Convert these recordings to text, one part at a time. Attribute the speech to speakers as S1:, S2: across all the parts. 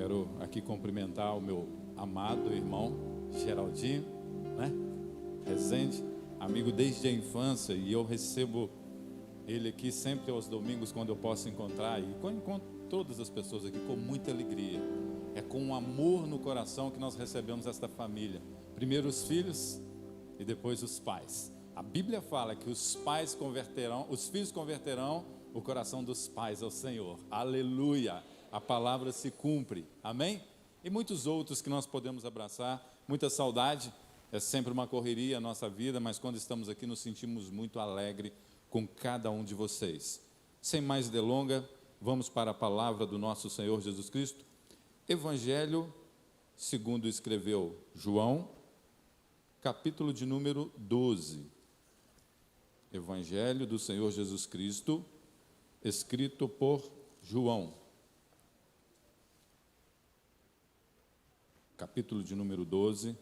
S1: Quero aqui cumprimentar o meu amado irmão Geraldinho, né? Rezende, amigo desde a infância, e eu recebo ele aqui sempre aos domingos quando eu posso encontrar, e quando encontro todas as pessoas aqui com muita alegria. É com um amor no coração que nós recebemos esta família. Primeiro os filhos e depois os pais. A Bíblia fala que os filhos converterão o coração dos pais ao Senhor. Aleluia! A palavra se cumpre. Amém? E muitos outros que nós podemos abraçar. Muita saudade. É sempre uma correria a nossa vida, mas quando estamos aqui nos sentimos muito alegres com cada um de vocês. Sem mais delonga, vamos para a palavra do nosso Senhor Jesus Cristo. Evangelho segundo escreveu João, capítulo de número 12. Evangelho do Senhor Jesus Cristo, escrito por João. Capítulo de número 12,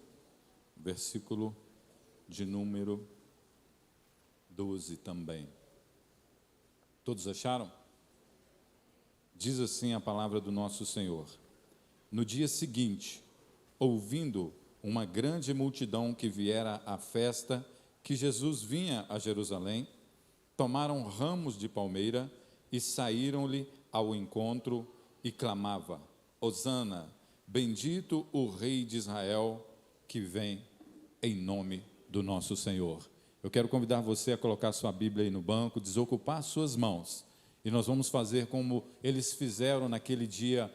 S1: versículo de número 12 também. Todos acharam? Diz assim a palavra do nosso Senhor. No dia seguinte, ouvindo uma grande multidão que viera à festa, que Jesus vinha a Jerusalém, tomaram ramos de palmeira e saíram-lhe ao encontro e clamava: Hosana, bendito o Rei de Israel que vem em nome do nosso Senhor. Eu quero convidar você a colocar sua Bíblia aí no banco, desocupar suas mãos, e nós vamos fazer como eles fizeram naquele dia,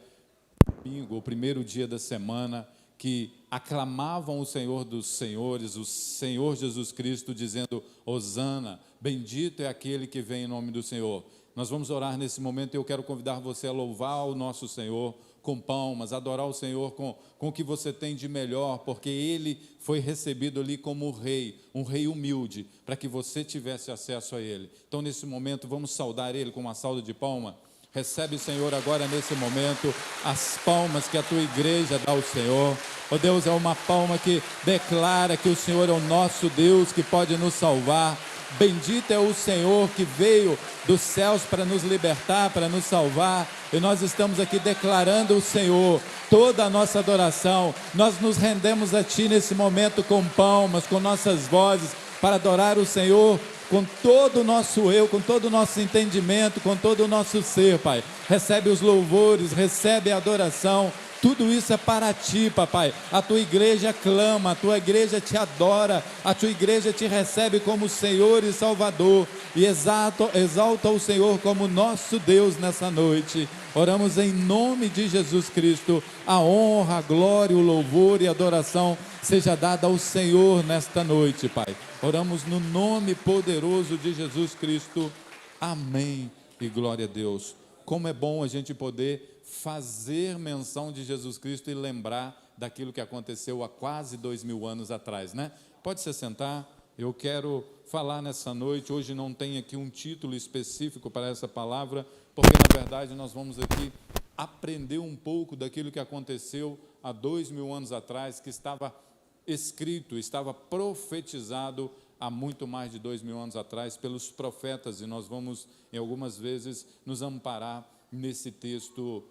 S1: domingo, o primeiro dia da semana, que aclamavam o Senhor dos Senhores, o Senhor Jesus Cristo, dizendo: Hosana, bendito é aquele que vem em nome do Senhor. Nós vamos orar nesse momento e eu quero convidar você a louvar o nosso Senhor com palmas, adorar o Senhor com o que você tem de melhor, porque Ele foi recebido ali como rei, um rei humilde, para que você tivesse acesso a Ele. Então, nesse momento, vamos saudar Ele com uma salva de palma. Recebe, Senhor, agora nesse momento, as palmas que a tua igreja dá ao Senhor. Oh Deus, é uma palma que declara que o Senhor é o nosso Deus, que pode nos salvar. Bendito é o Senhor que veio dos céus para nos libertar, para nos salvar. E nós estamos aqui declarando o Senhor, toda a nossa adoração. Nós nos rendemos a Ti nesse momento com palmas, com nossas vozes, para adorar o Senhor com todo o nosso eu, com todo o nosso entendimento, com todo o nosso ser, Pai. Recebe os louvores, recebe a adoração. Tudo isso é para Ti, Papai. A Tua igreja clama, a Tua igreja Te adora, a Tua igreja Te recebe como Senhor e Salvador, e exalta o Senhor como nosso Deus nessa noite. Oramos em nome de Jesus Cristo. A honra, a glória, o louvor e a adoração seja dada ao Senhor nesta noite, Pai. Oramos no nome poderoso de Jesus Cristo. Amém e glória a Deus. Como é bom a gente poder fazer menção de Jesus Cristo e lembrar daquilo que aconteceu há quase 2000 anos atrás, né? Pode se sentar. Eu quero falar nessa noite. Hoje não tem aqui um título específico para essa palavra, porque na verdade nós vamos aqui aprender um pouco daquilo que aconteceu há 2000 anos atrás, que estava escrito, estava profetizado há muito mais de 2000 anos atrás pelos profetas, e nós vamos, em algumas vezes, nos amparar nesse texto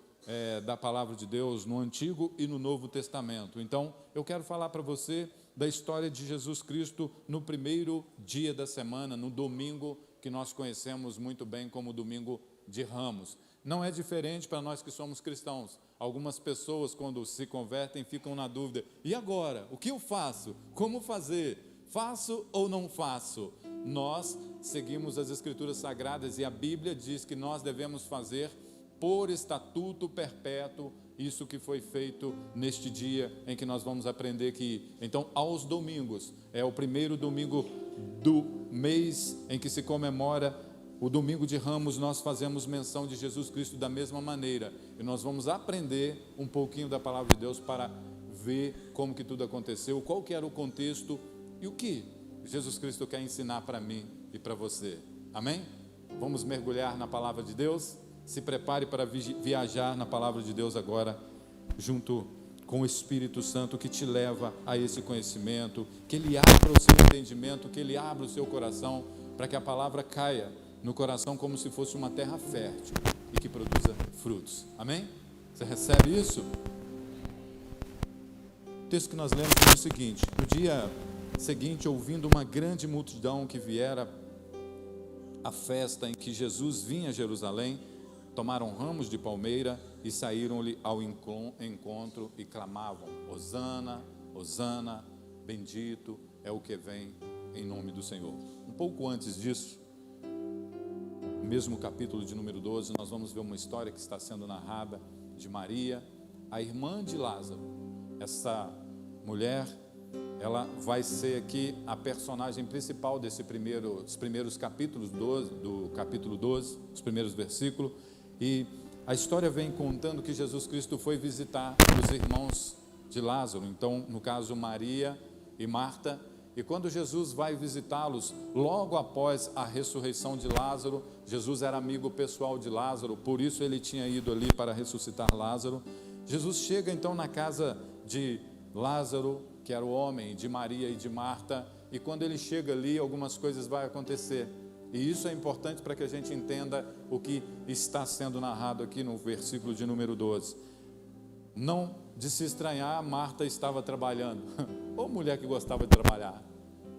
S1: da palavra de Deus, no Antigo e no Novo Testamento. Então, eu quero falar para você da história de Jesus Cristo no primeiro dia da semana, no domingo que nós conhecemos muito bem como domingo de Ramos. Não é diferente para nós que somos cristãos. Algumas pessoas, quando se convertem, ficam na dúvida: e agora? O que eu faço? Como fazer? Faço ou não faço? Nós seguimos as Escrituras Sagradas e a Bíblia diz que nós devemos fazer por estatuto perpétuo isso que foi feito neste dia em que nós vamos aprender que, então, aos domingos, é o primeiro domingo do mês em que se comemora o domingo de Ramos, nós fazemos menção de Jesus Cristo da mesma maneira, e nós vamos aprender um pouquinho da palavra de Deus para ver como que tudo aconteceu, qual que era o contexto e o que Jesus Cristo quer ensinar para mim e para você. Amém? Vamos mergulhar na palavra de Deus? Se prepare para viajar na palavra de Deus agora, junto com o Espírito Santo que te leva a esse conhecimento, que Ele abra o seu entendimento, que Ele abra o seu coração, para que a palavra caia no coração como se fosse uma terra fértil e que produza frutos. Amém? Você recebe isso? O texto que nós lemos diz o seguinte: no dia seguinte, ouvindo uma grande multidão que viera à festa em que Jesus vinha a Jerusalém, tomaram ramos de palmeira e saíram-lhe ao encontro e clamavam: Hosana, Hosana, bendito é o que vem em nome do Senhor. Um pouco antes disso, no mesmo capítulo de número 12, nós vamos ver uma história que está sendo narrada de Maria, a irmã de Lázaro. Essa mulher, ela vai ser aqui a personagem principal dos primeiros capítulos do capítulo 12, os primeiros versículos, e a história vem contando que Jesus Cristo foi visitar os irmãos de Lázaro, então, no caso, Maria e Marta, e quando Jesus vai visitá-los, logo após a ressurreição de Lázaro, Jesus era amigo pessoal de Lázaro, por isso ele tinha ido ali para ressuscitar Lázaro. Jesus chega então na casa de Lázaro, que era o homem, de Maria e de Marta, e quando ele chega ali, algumas coisas vão acontecer. E isso é importante para que a gente entenda o que está sendo narrado aqui no versículo de número 12. Não de se estranhar, Marta estava trabalhando. Ô mulher que gostava de trabalhar.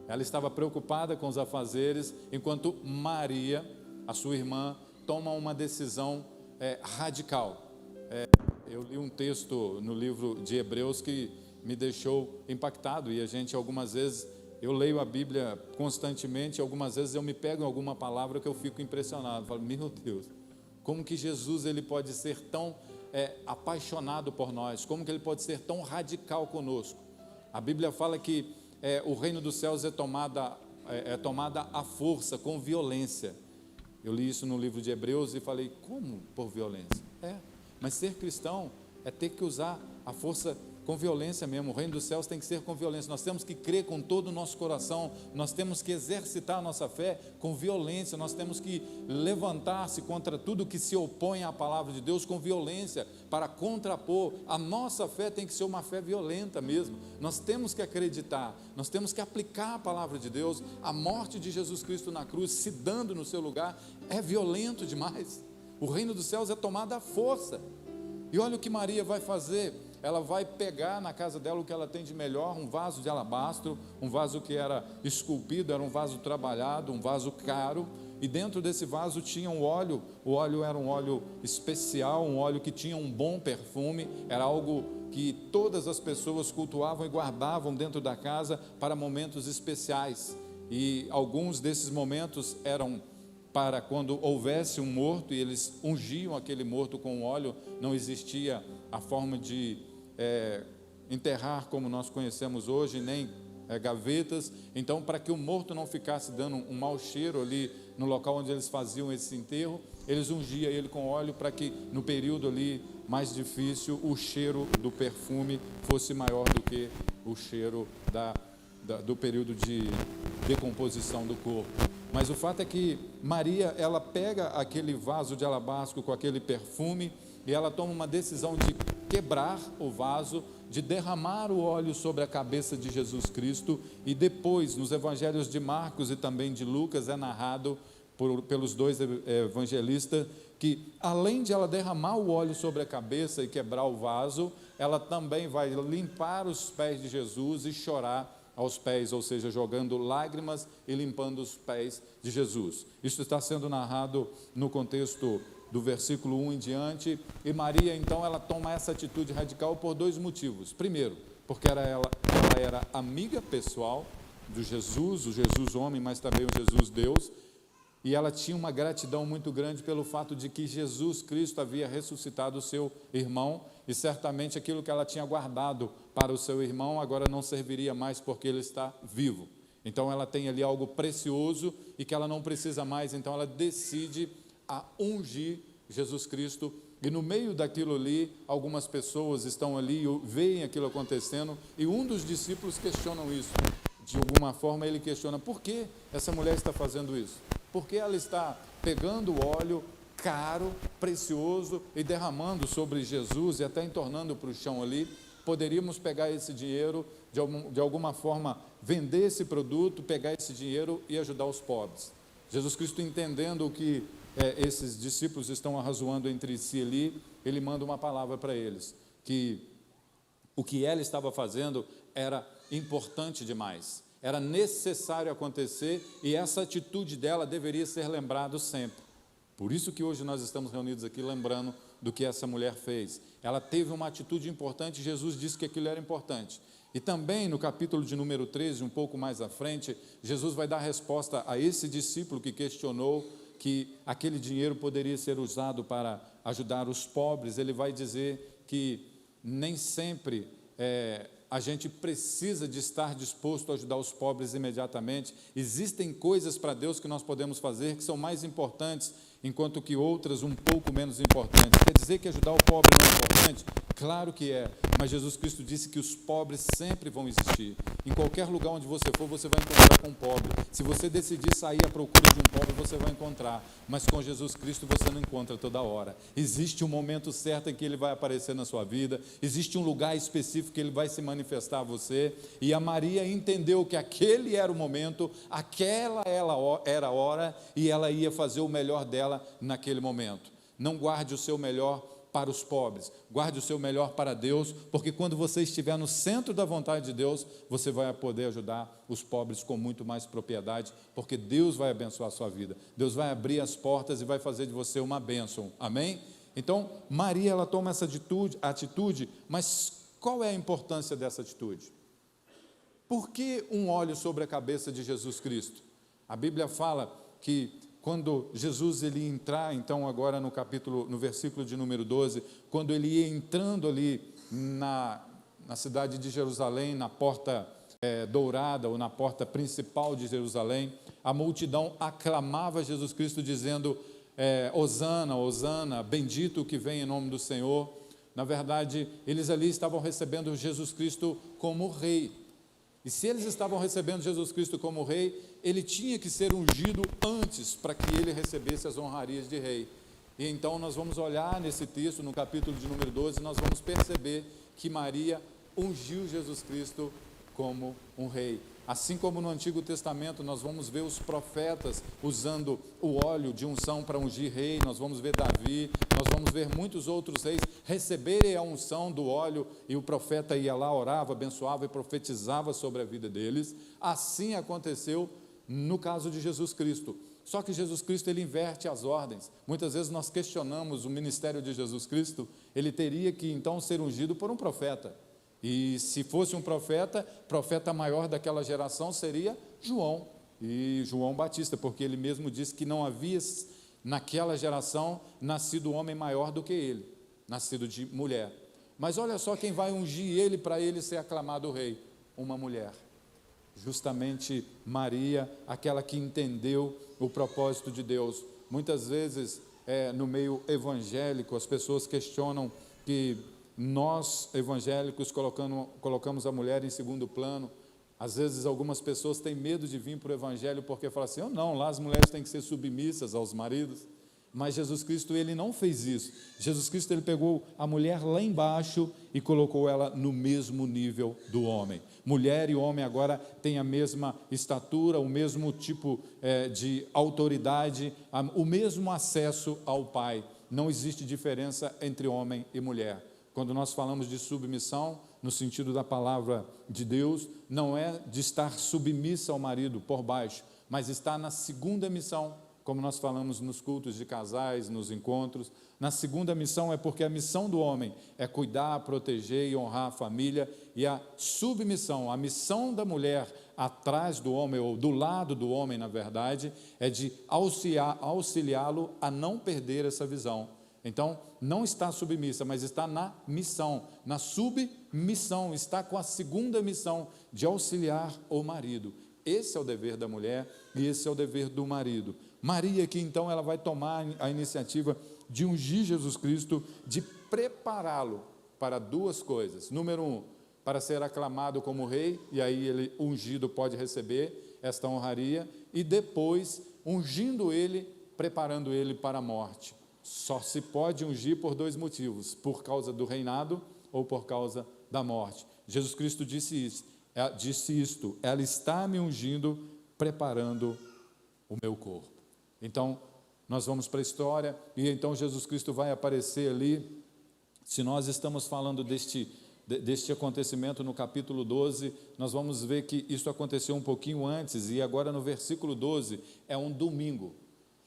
S1: Ela estava preocupada com os afazeres, enquanto Maria, a sua irmã, toma uma decisão radical. Eu li um texto no livro de Hebreus que me deixou impactado, e a gente algumas vezes, eu leio a Bíblia constantemente, e algumas vezes eu me pego em alguma palavra que eu fico impressionado, falo, meu Deus, como que Jesus ele pode ser tão apaixonado por nós, como que ele pode ser tão radical conosco. A Bíblia fala que o reino dos céus é tomada à força, com violência. Eu li isso no livro de Hebreus e falei, como por violência? Mas ser cristão é ter que usar a força com violência mesmo. O reino dos céus tem que ser com violência. Nós temos que crer com todo o nosso coração, nós temos que exercitar a nossa fé com violência, nós temos que levantar-se contra tudo que se opõe à palavra de Deus com violência, para contrapor. A nossa fé tem que ser uma fé violenta mesmo. Nós temos que acreditar, nós temos que aplicar a palavra de Deus. A morte de Jesus Cristo na cruz, se dando no seu lugar, é violento demais. O reino dos céus é tomado à força. E olha o que Maria vai fazer. Ela vai pegar na casa dela o que ela tem de melhor, um vaso de alabastro, um vaso que era esculpido, era um vaso trabalhado, um vaso caro, e dentro desse vaso tinha um óleo. O óleo era um óleo especial, um óleo que tinha um bom perfume, era algo que todas as pessoas cultuavam e guardavam dentro da casa para momentos especiais, e alguns desses momentos eram para quando houvesse um morto, e eles ungiam aquele morto com óleo. Não existia a forma de enterrar como nós conhecemos hoje, nem gavetas. Então, para que o morto não ficasse dando um mau cheiro ali no local onde eles faziam esse enterro, eles ungiam ele com óleo para que no período ali mais difícil o cheiro do perfume fosse maior do que o cheiro do período de decomposição do corpo. Mas o fato é que Maria, ela pega aquele vaso de alabastro com aquele perfume e ela toma uma decisão de quebrar o vaso, de derramar o óleo sobre a cabeça de Jesus Cristo. E depois, nos evangelhos de Marcos e também de Lucas, é narrado pelos dois evangelistas que, além de ela derramar o óleo sobre a cabeça e quebrar o vaso, ela também vai limpar os pés de Jesus e chorar aos pés, ou seja, jogando lágrimas e limpando os pés de Jesus. Isso está sendo narrado no contexto do versículo 1 em diante. E Maria, então, ela toma essa atitude radical por dois motivos. Primeiro, porque ela era amiga pessoal do Jesus, o Jesus homem, mas também o Jesus Deus, e ela tinha uma gratidão muito grande pelo fato de que Jesus Cristo havia ressuscitado o seu irmão, e certamente aquilo que ela tinha guardado para o seu irmão agora não serviria mais porque ele está vivo. Então ela tem ali algo precioso e que ela não precisa mais, então ela decide a ungir Jesus Cristo. E no meio daquilo ali, algumas pessoas estão ali, veem aquilo acontecendo, e um dos discípulos questionam isso. De alguma forma ele questiona, por que essa mulher está fazendo isso? Por que ela está pegando o óleo caro, precioso, e derramando sobre Jesus e até entornando para o chão ali? Poderíamos pegar esse dinheiro, de alguma forma, vender esse produto, pegar esse dinheiro e ajudar os pobres. Jesus Cristo, entendendo que esses discípulos estão arrazoando entre si ali, ele manda uma palavra para eles, que o que ela estava fazendo era importante demais, era necessário acontecer, e essa atitude dela deveria ser lembrada sempre. Por isso que hoje nós estamos reunidos aqui lembrando do que essa mulher fez. Ela teve uma atitude importante, Jesus disse que aquilo era importante. E também no capítulo de número 13, um pouco mais à frente, Jesus vai dar resposta a esse discípulo que questionou que aquele dinheiro poderia ser usado para ajudar os pobres. Ele vai dizer que nem sempre a gente precisa de estar disposto a ajudar os pobres imediatamente. Existem coisas para Deus que nós podemos fazer que são mais importantes, enquanto que outras um pouco menos importantes. Quer dizer que ajudar o pobre não é importante? Claro que é, mas Jesus Cristo disse que os pobres sempre vão existir. Em qualquer lugar onde você for, você vai encontrar com um pobre. Se você decidir sair à procura de um pobre, você vai encontrar. Mas com Jesus Cristo você não encontra toda hora. Existe um momento certo em que Ele vai aparecer na sua vida. Existe um lugar específico que Ele vai se manifestar a você. E a Maria entendeu que aquele era o momento, aquela era a hora, e ela ia fazer o melhor dela naquele momento. Não guarde o seu melhor para os pobres, guarde o seu melhor para Deus, porque quando você estiver no centro da vontade de Deus, você vai poder ajudar os pobres com muito mais propriedade, porque Deus vai abençoar a sua vida, Deus vai abrir as portas e vai fazer de você uma bênção, amém? Então, Maria, ela toma essa atitude, mas qual é a importância dessa atitude? Por que um óleo sobre a cabeça de Jesus Cristo? A Bíblia fala que quando Jesus ele entrar, então agora no versículo de número 12, quando ele ia entrando ali na cidade de Jerusalém, na porta dourada, ou na porta principal de Jerusalém, a multidão aclamava Jesus Cristo dizendo, Hosana, Hosana, bendito o que vem em nome do Senhor. Na verdade, eles ali estavam recebendo Jesus Cristo como rei. E se eles estavam recebendo Jesus Cristo como rei, ele tinha que ser ungido antes para que ele recebesse as honrarias de rei. E então nós vamos olhar nesse texto, no capítulo de número 12, nós vamos perceber que Maria ungiu Jesus Cristo como um rei. Assim como no Antigo Testamento nós vamos ver os profetas usando o óleo de unção para ungir rei, nós vamos ver Davi, nós vamos ver muitos outros reis receberem a unção do óleo, e o profeta ia lá, orava, abençoava e profetizava sobre a vida deles. Assim aconteceu no caso de Jesus Cristo. Só que Jesus Cristo ele inverte as ordens. Muitas vezes nós questionamos o ministério de Jesus Cristo, ele teria que então ser ungido por um profeta. E se fosse um profeta maior daquela geração seria João, e João Batista, porque ele mesmo disse que não havia naquela geração nascido homem maior do que ele, nascido de mulher. Mas olha só quem vai ungir ele para ele ser aclamado rei, uma mulher. Justamente Maria, aquela que entendeu o propósito de Deus. Muitas vezes, no meio evangélico, as pessoas questionam que nós, evangélicos, colocamos a mulher em segundo plano. Às vezes, algumas pessoas têm medo de vir para o evangelho porque falam assim, não, lá as mulheres têm que ser submissas aos maridos. Mas Jesus Cristo, ele não fez isso. Jesus Cristo, ele pegou a mulher lá embaixo e colocou ela no mesmo nível do homem. Mulher e homem agora têm a mesma estatura, o mesmo tipo de autoridade, o mesmo acesso ao Pai. Não existe diferença entre homem e mulher. Quando nós falamos de submissão, no sentido da palavra de Deus, não é de estar submissa ao marido por baixo, mas está na segunda missão, como nós falamos nos cultos de casais, nos encontros. Na segunda missão é porque a missão do homem é cuidar, proteger e honrar a família, e a submissão, a missão da mulher atrás do homem, ou do lado do homem, na verdade, é de auxiliá-lo a não perder essa visão. Então, não está submissa, mas está na missão, na submissão, está com a segunda missão de auxiliar o marido. Esse é o dever da mulher e esse é o dever do marido. Maria aqui, então, ela vai tomar a iniciativa de ungir Jesus Cristo, de prepará-lo para duas coisas. Número 1, para ser aclamado como rei, e aí ele, ungido, pode receber esta honraria, e depois, ungindo ele, preparando ele para a morte. Só se pode ungir por dois motivos, por causa do reinado ou por causa da morte. Jesus Cristo disse isto, ela está me ungindo, preparando o meu corpo. Então, nós vamos para a história, e então Jesus Cristo vai aparecer ali. Se nós estamos falando deste acontecimento no capítulo 12, nós vamos ver que isso aconteceu um pouquinho antes, e agora no versículo 12, é um domingo.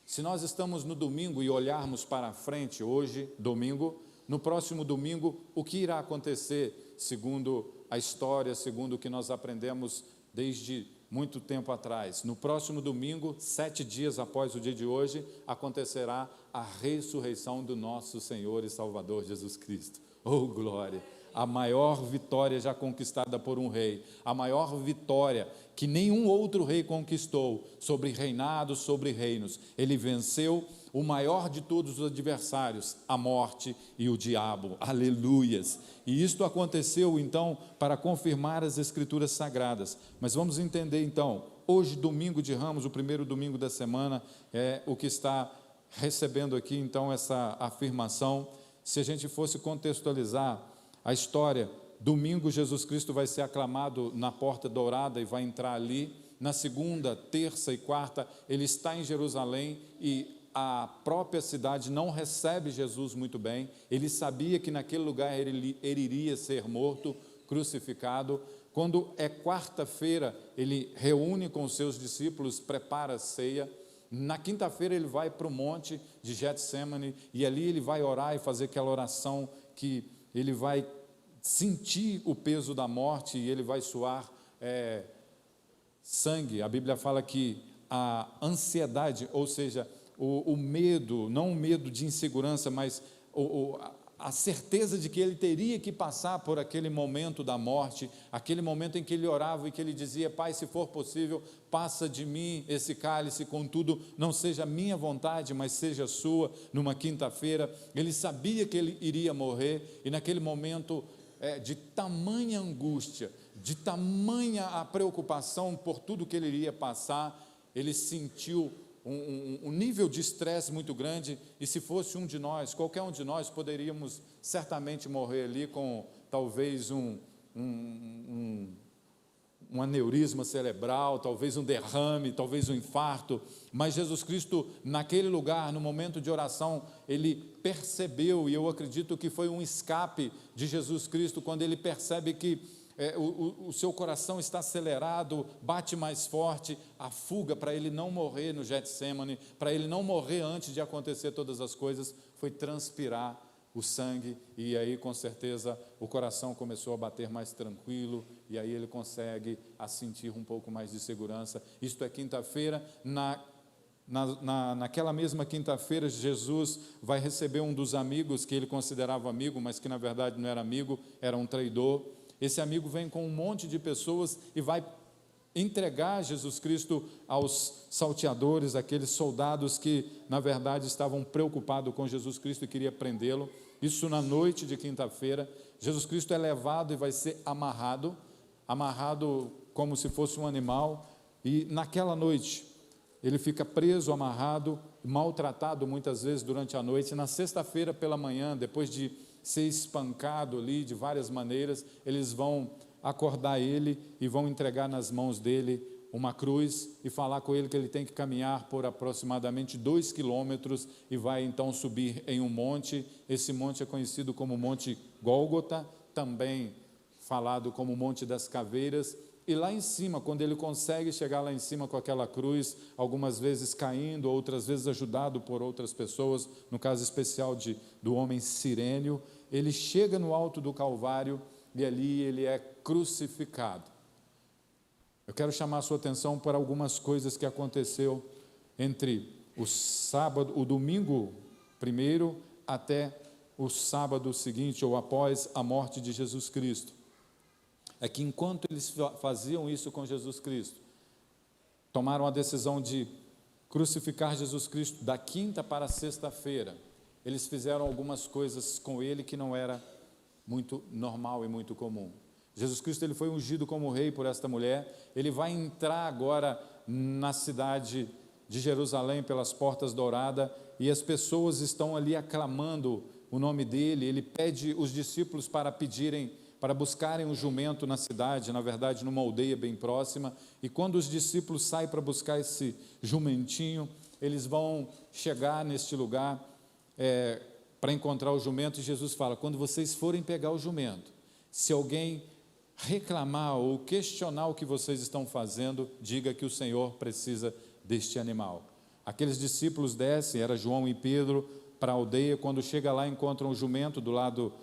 S1: Se nós estamos no domingo e olharmos para frente, hoje, domingo, no próximo domingo, o que irá acontecer, segundo a história, segundo o que nós aprendemos desde muito tempo atrás? No próximo domingo, 7 dias após o dia de hoje, acontecerá a ressurreição do nosso Senhor e Salvador Jesus Cristo. Oh, glória! A maior vitória já conquistada por um rei, a maior vitória que nenhum outro rei conquistou sobre reinados, sobre reinos. Ele venceu o maior de todos os adversários, a morte e o diabo. Aleluias! E isto aconteceu então para confirmar as Escrituras Sagradas. Mas vamos entender então, hoje, domingo de Ramos, o primeiro domingo da semana, é o que está recebendo aqui então essa afirmação. Se a gente fosse contextualizar a história, domingo Jesus Cristo vai ser aclamado na Porta Dourada e vai entrar ali. Na segunda, terça e quarta, ele está em Jerusalém e a própria cidade não recebe Jesus muito bem. Ele sabia que naquele lugar ele iria ser morto, crucificado. Quando é quarta-feira, ele reúne com os seus discípulos, prepara a ceia. Na quinta-feira ele vai para o monte de Getsemane e ali ele vai orar e fazer aquela oração que ele vai sentir o peso da morte e ele vai suar sangue. A Bíblia fala que a ansiedade, ou seja, o medo, não o medo de insegurança, mas a certeza de que ele teria que passar por aquele momento da morte, aquele momento em que ele orava e que ele dizia: Pai, se for possível, passa de mim esse cálice, contudo, não seja minha vontade, mas seja sua. Numa quinta-feira, ele sabia que ele iria morrer, e naquele momento de tamanha angústia, de tamanha a preocupação por tudo que ele iria passar, ele sentiu um nível de estresse muito grande. E se fosse um de nós, qualquer um de nós, poderíamos certamente morrer ali com talvez um aneurisma cerebral, talvez um derrame, talvez um infarto. Mas Jesus Cristo, naquele lugar, no momento de oração, ele percebeu, e eu acredito que foi um escape de Jesus Cristo, quando ele percebe que o seu coração está acelerado, bate mais forte, a fuga para ele não morrer no Getsemane, para ele não morrer antes de acontecer todas as coisas, foi transpirar o sangue, e aí com certeza o coração começou a bater mais tranquilo, e aí ele consegue sentir um pouco mais de segurança. Isto é quinta-feira. Naquela mesma quinta-feira, Jesus vai receber um dos amigos que ele considerava amigo, mas que na verdade não era amigo, era um traidor. Esse amigo vem com um monte de pessoas e vai entregar Jesus Cristo aos salteadores, aqueles soldados que na verdade estavam preocupados com Jesus Cristo e queriam prendê-lo. Isso na noite de quinta-feira. Jesus Cristo é levado e vai ser amarrado como se fosse um animal, e naquela noite ele fica preso, amarrado, maltratado muitas vezes durante a noite. Na sexta-feira pela manhã, depois de ser espancado ali de várias maneiras, eles vão acordar ele e vão entregar nas mãos dele uma cruz e falar com ele que ele tem que caminhar por aproximadamente 2 quilômetros e vai então subir em um monte. Esse monte é conhecido como Monte Gólgota, também falado como Monte das Caveiras. E lá em cima, quando ele consegue chegar lá em cima com aquela cruz, algumas vezes caindo, outras vezes ajudado por outras pessoas, no caso especial do homem Cirênio, ele chega no alto do Calvário e ali ele é crucificado. Eu quero chamar a sua atenção para algumas coisas que aconteceu entre o domingo primeiro até o sábado seguinte, ou após a morte de Jesus Cristo. É que enquanto eles faziam isso com Jesus Cristo, tomaram a decisão de crucificar Jesus Cristo da quinta para a sexta-feira, eles fizeram algumas coisas com ele que não era muito normal e muito comum. Jesus Cristo ele foi ungido como rei por esta mulher. Ele vai entrar agora na cidade de Jerusalém pelas portas douradas, e as pessoas estão ali aclamando o nome dele. Ele pede os discípulos para buscarem um jumento na cidade, na verdade numa aldeia bem próxima, e quando os discípulos saem para buscar esse jumentinho, eles vão chegar neste lugar para encontrar o jumento, e Jesus fala: quando vocês forem pegar o jumento, se alguém reclamar ou questionar o que vocês estão fazendo, diga que o Senhor precisa deste animal. Aqueles discípulos descem, era João e Pedro, para a aldeia. Quando chega lá, encontram o jumento do lado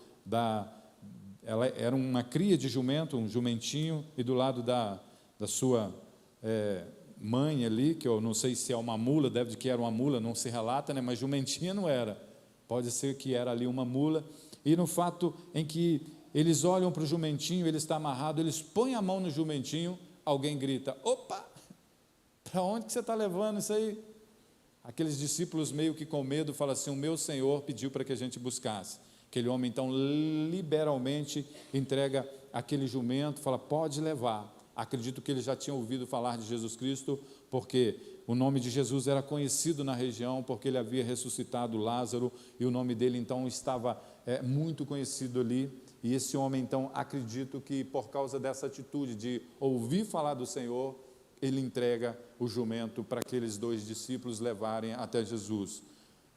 S1: ela era uma cria de jumento, um jumentinho, e do lado da sua mãe ali, que eu não sei se é uma mula, deve que era uma mula, não se relata, né? Mas jumentinha não era, pode ser que era ali uma mula. E no fato em que eles olham para o jumentinho, ele está amarrado, eles põem a mão no jumentinho, alguém grita: opa, para onde que você está levando isso aí? Aqueles discípulos meio que com medo falam assim: o meu Senhor pediu para que a gente buscasse. Aquele homem então liberalmente entrega aquele jumento, fala: pode levar. Acredito que ele já tinha ouvido falar de Jesus Cristo, porque o nome de Jesus era conhecido na região, porque ele havia ressuscitado Lázaro, e o nome dele então estava muito conhecido ali. E esse homem então, acredito que por causa dessa atitude de ouvir falar do Senhor, ele entrega o jumento para aqueles dois discípulos levarem até Jesus.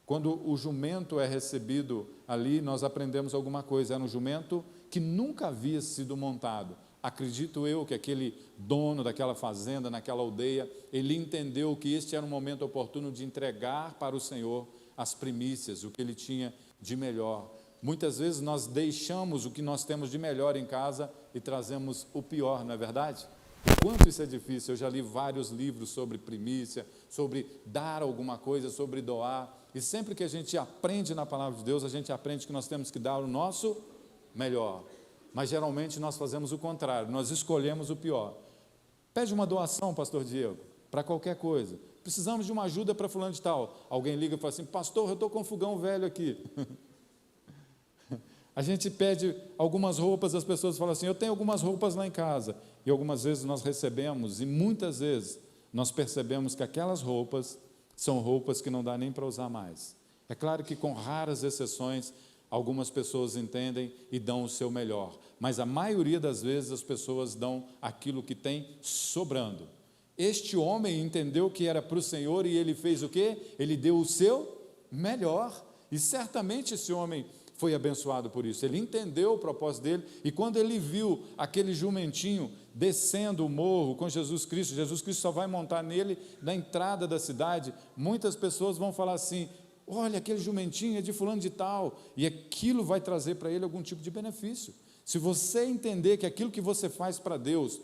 S1: Quando o jumento é recebido ali, nós aprendemos alguma coisa. Era um jumento que nunca havia sido montado. Acredito eu que aquele dono daquela fazenda, naquela aldeia, ele entendeu que este era um momento oportuno de entregar para o Senhor as primícias, o que ele tinha de melhor. Muitas vezes nós deixamos o que nós temos de melhor em casa e trazemos o pior, não é verdade? Quanto isso é difícil. Eu já li vários livros sobre primícia, sobre dar alguma coisa, sobre doar, e sempre que a gente aprende na palavra de Deus, a gente aprende que nós temos que dar o nosso melhor, mas geralmente nós fazemos o contrário, nós escolhemos o pior. Pede uma doação, pastor Diego, para qualquer coisa. Precisamos de uma ajuda para fulano de tal. Alguém liga e fala assim: pastor, eu estou com um fogão velho aqui. A gente pede algumas roupas, as pessoas falam assim: eu tenho algumas roupas lá em casa. E algumas vezes nós recebemos, e muitas vezes nós percebemos que aquelas roupas são roupas que não dá nem para usar mais. É claro que com raras exceções, algumas pessoas entendem e dão o seu melhor, mas a maioria das vezes as pessoas dão aquilo que tem sobrando. Este homem entendeu que era para o Senhor e ele fez o quê? Ele deu o seu melhor, e certamente esse homem foi abençoado por isso. Ele entendeu o propósito dele, e quando ele viu aquele jumentinho descendo o morro com Jesus Cristo só vai montar nele na entrada da cidade, muitas pessoas vão falar assim: olha, aquele jumentinho é de fulano de tal, e aquilo vai trazer para ele algum tipo de benefício. Se você entender que aquilo que você faz para Deus,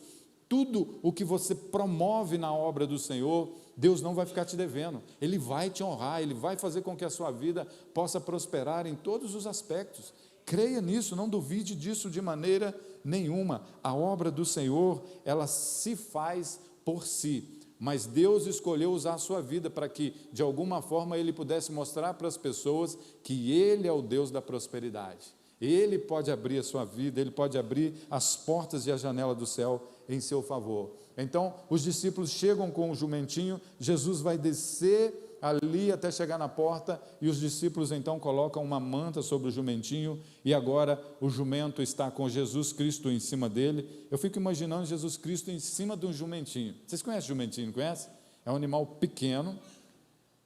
S1: tudo o que você promove na obra do Senhor, Deus não vai ficar te devendo, Ele vai te honrar, Ele vai fazer com que a sua vida possa prosperar em todos os aspectos. Creia nisso, não duvide disso de maneira nenhuma. A obra do Senhor, ela se faz por si, mas Deus escolheu usar a sua vida para que, de alguma forma, Ele pudesse mostrar para as pessoas que Ele é o Deus da prosperidade. Ele pode abrir a sua vida, Ele pode abrir as portas e a janela do céu em seu favor. Então, os discípulos chegam com o jumentinho, Jesus vai descer ali até chegar na porta, e os discípulos então colocam uma manta sobre o jumentinho, e agora o jumento está com Jesus Cristo em cima dele. Eu fico imaginando Jesus Cristo em cima de um jumentinho. Vocês conhecem jumentinho, não conhecem? É um animal pequeno,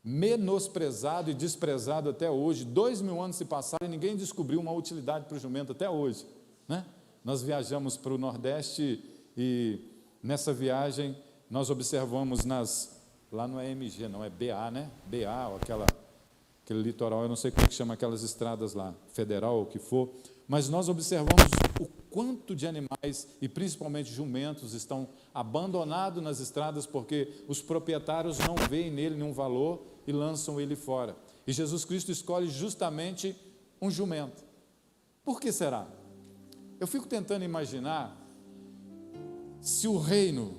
S1: menosprezado e desprezado até hoje. 2000 anos se passaram e ninguém descobriu uma utilidade para o jumento até hoje, né? Nós viajamos para o Nordeste e nessa viagem nós observamos lá não é MG, não é BA, né? BA, ou aquele litoral, eu não sei como que chama aquelas estradas lá, federal ou o que for, mas nós observamos o quanto de animais, e principalmente jumentos, estão abandonados nas estradas porque os proprietários não veem nele nenhum valor e lançam ele fora. E Jesus Cristo escolhe justamente um jumento. Por que será? Eu fico tentando imaginar se o reino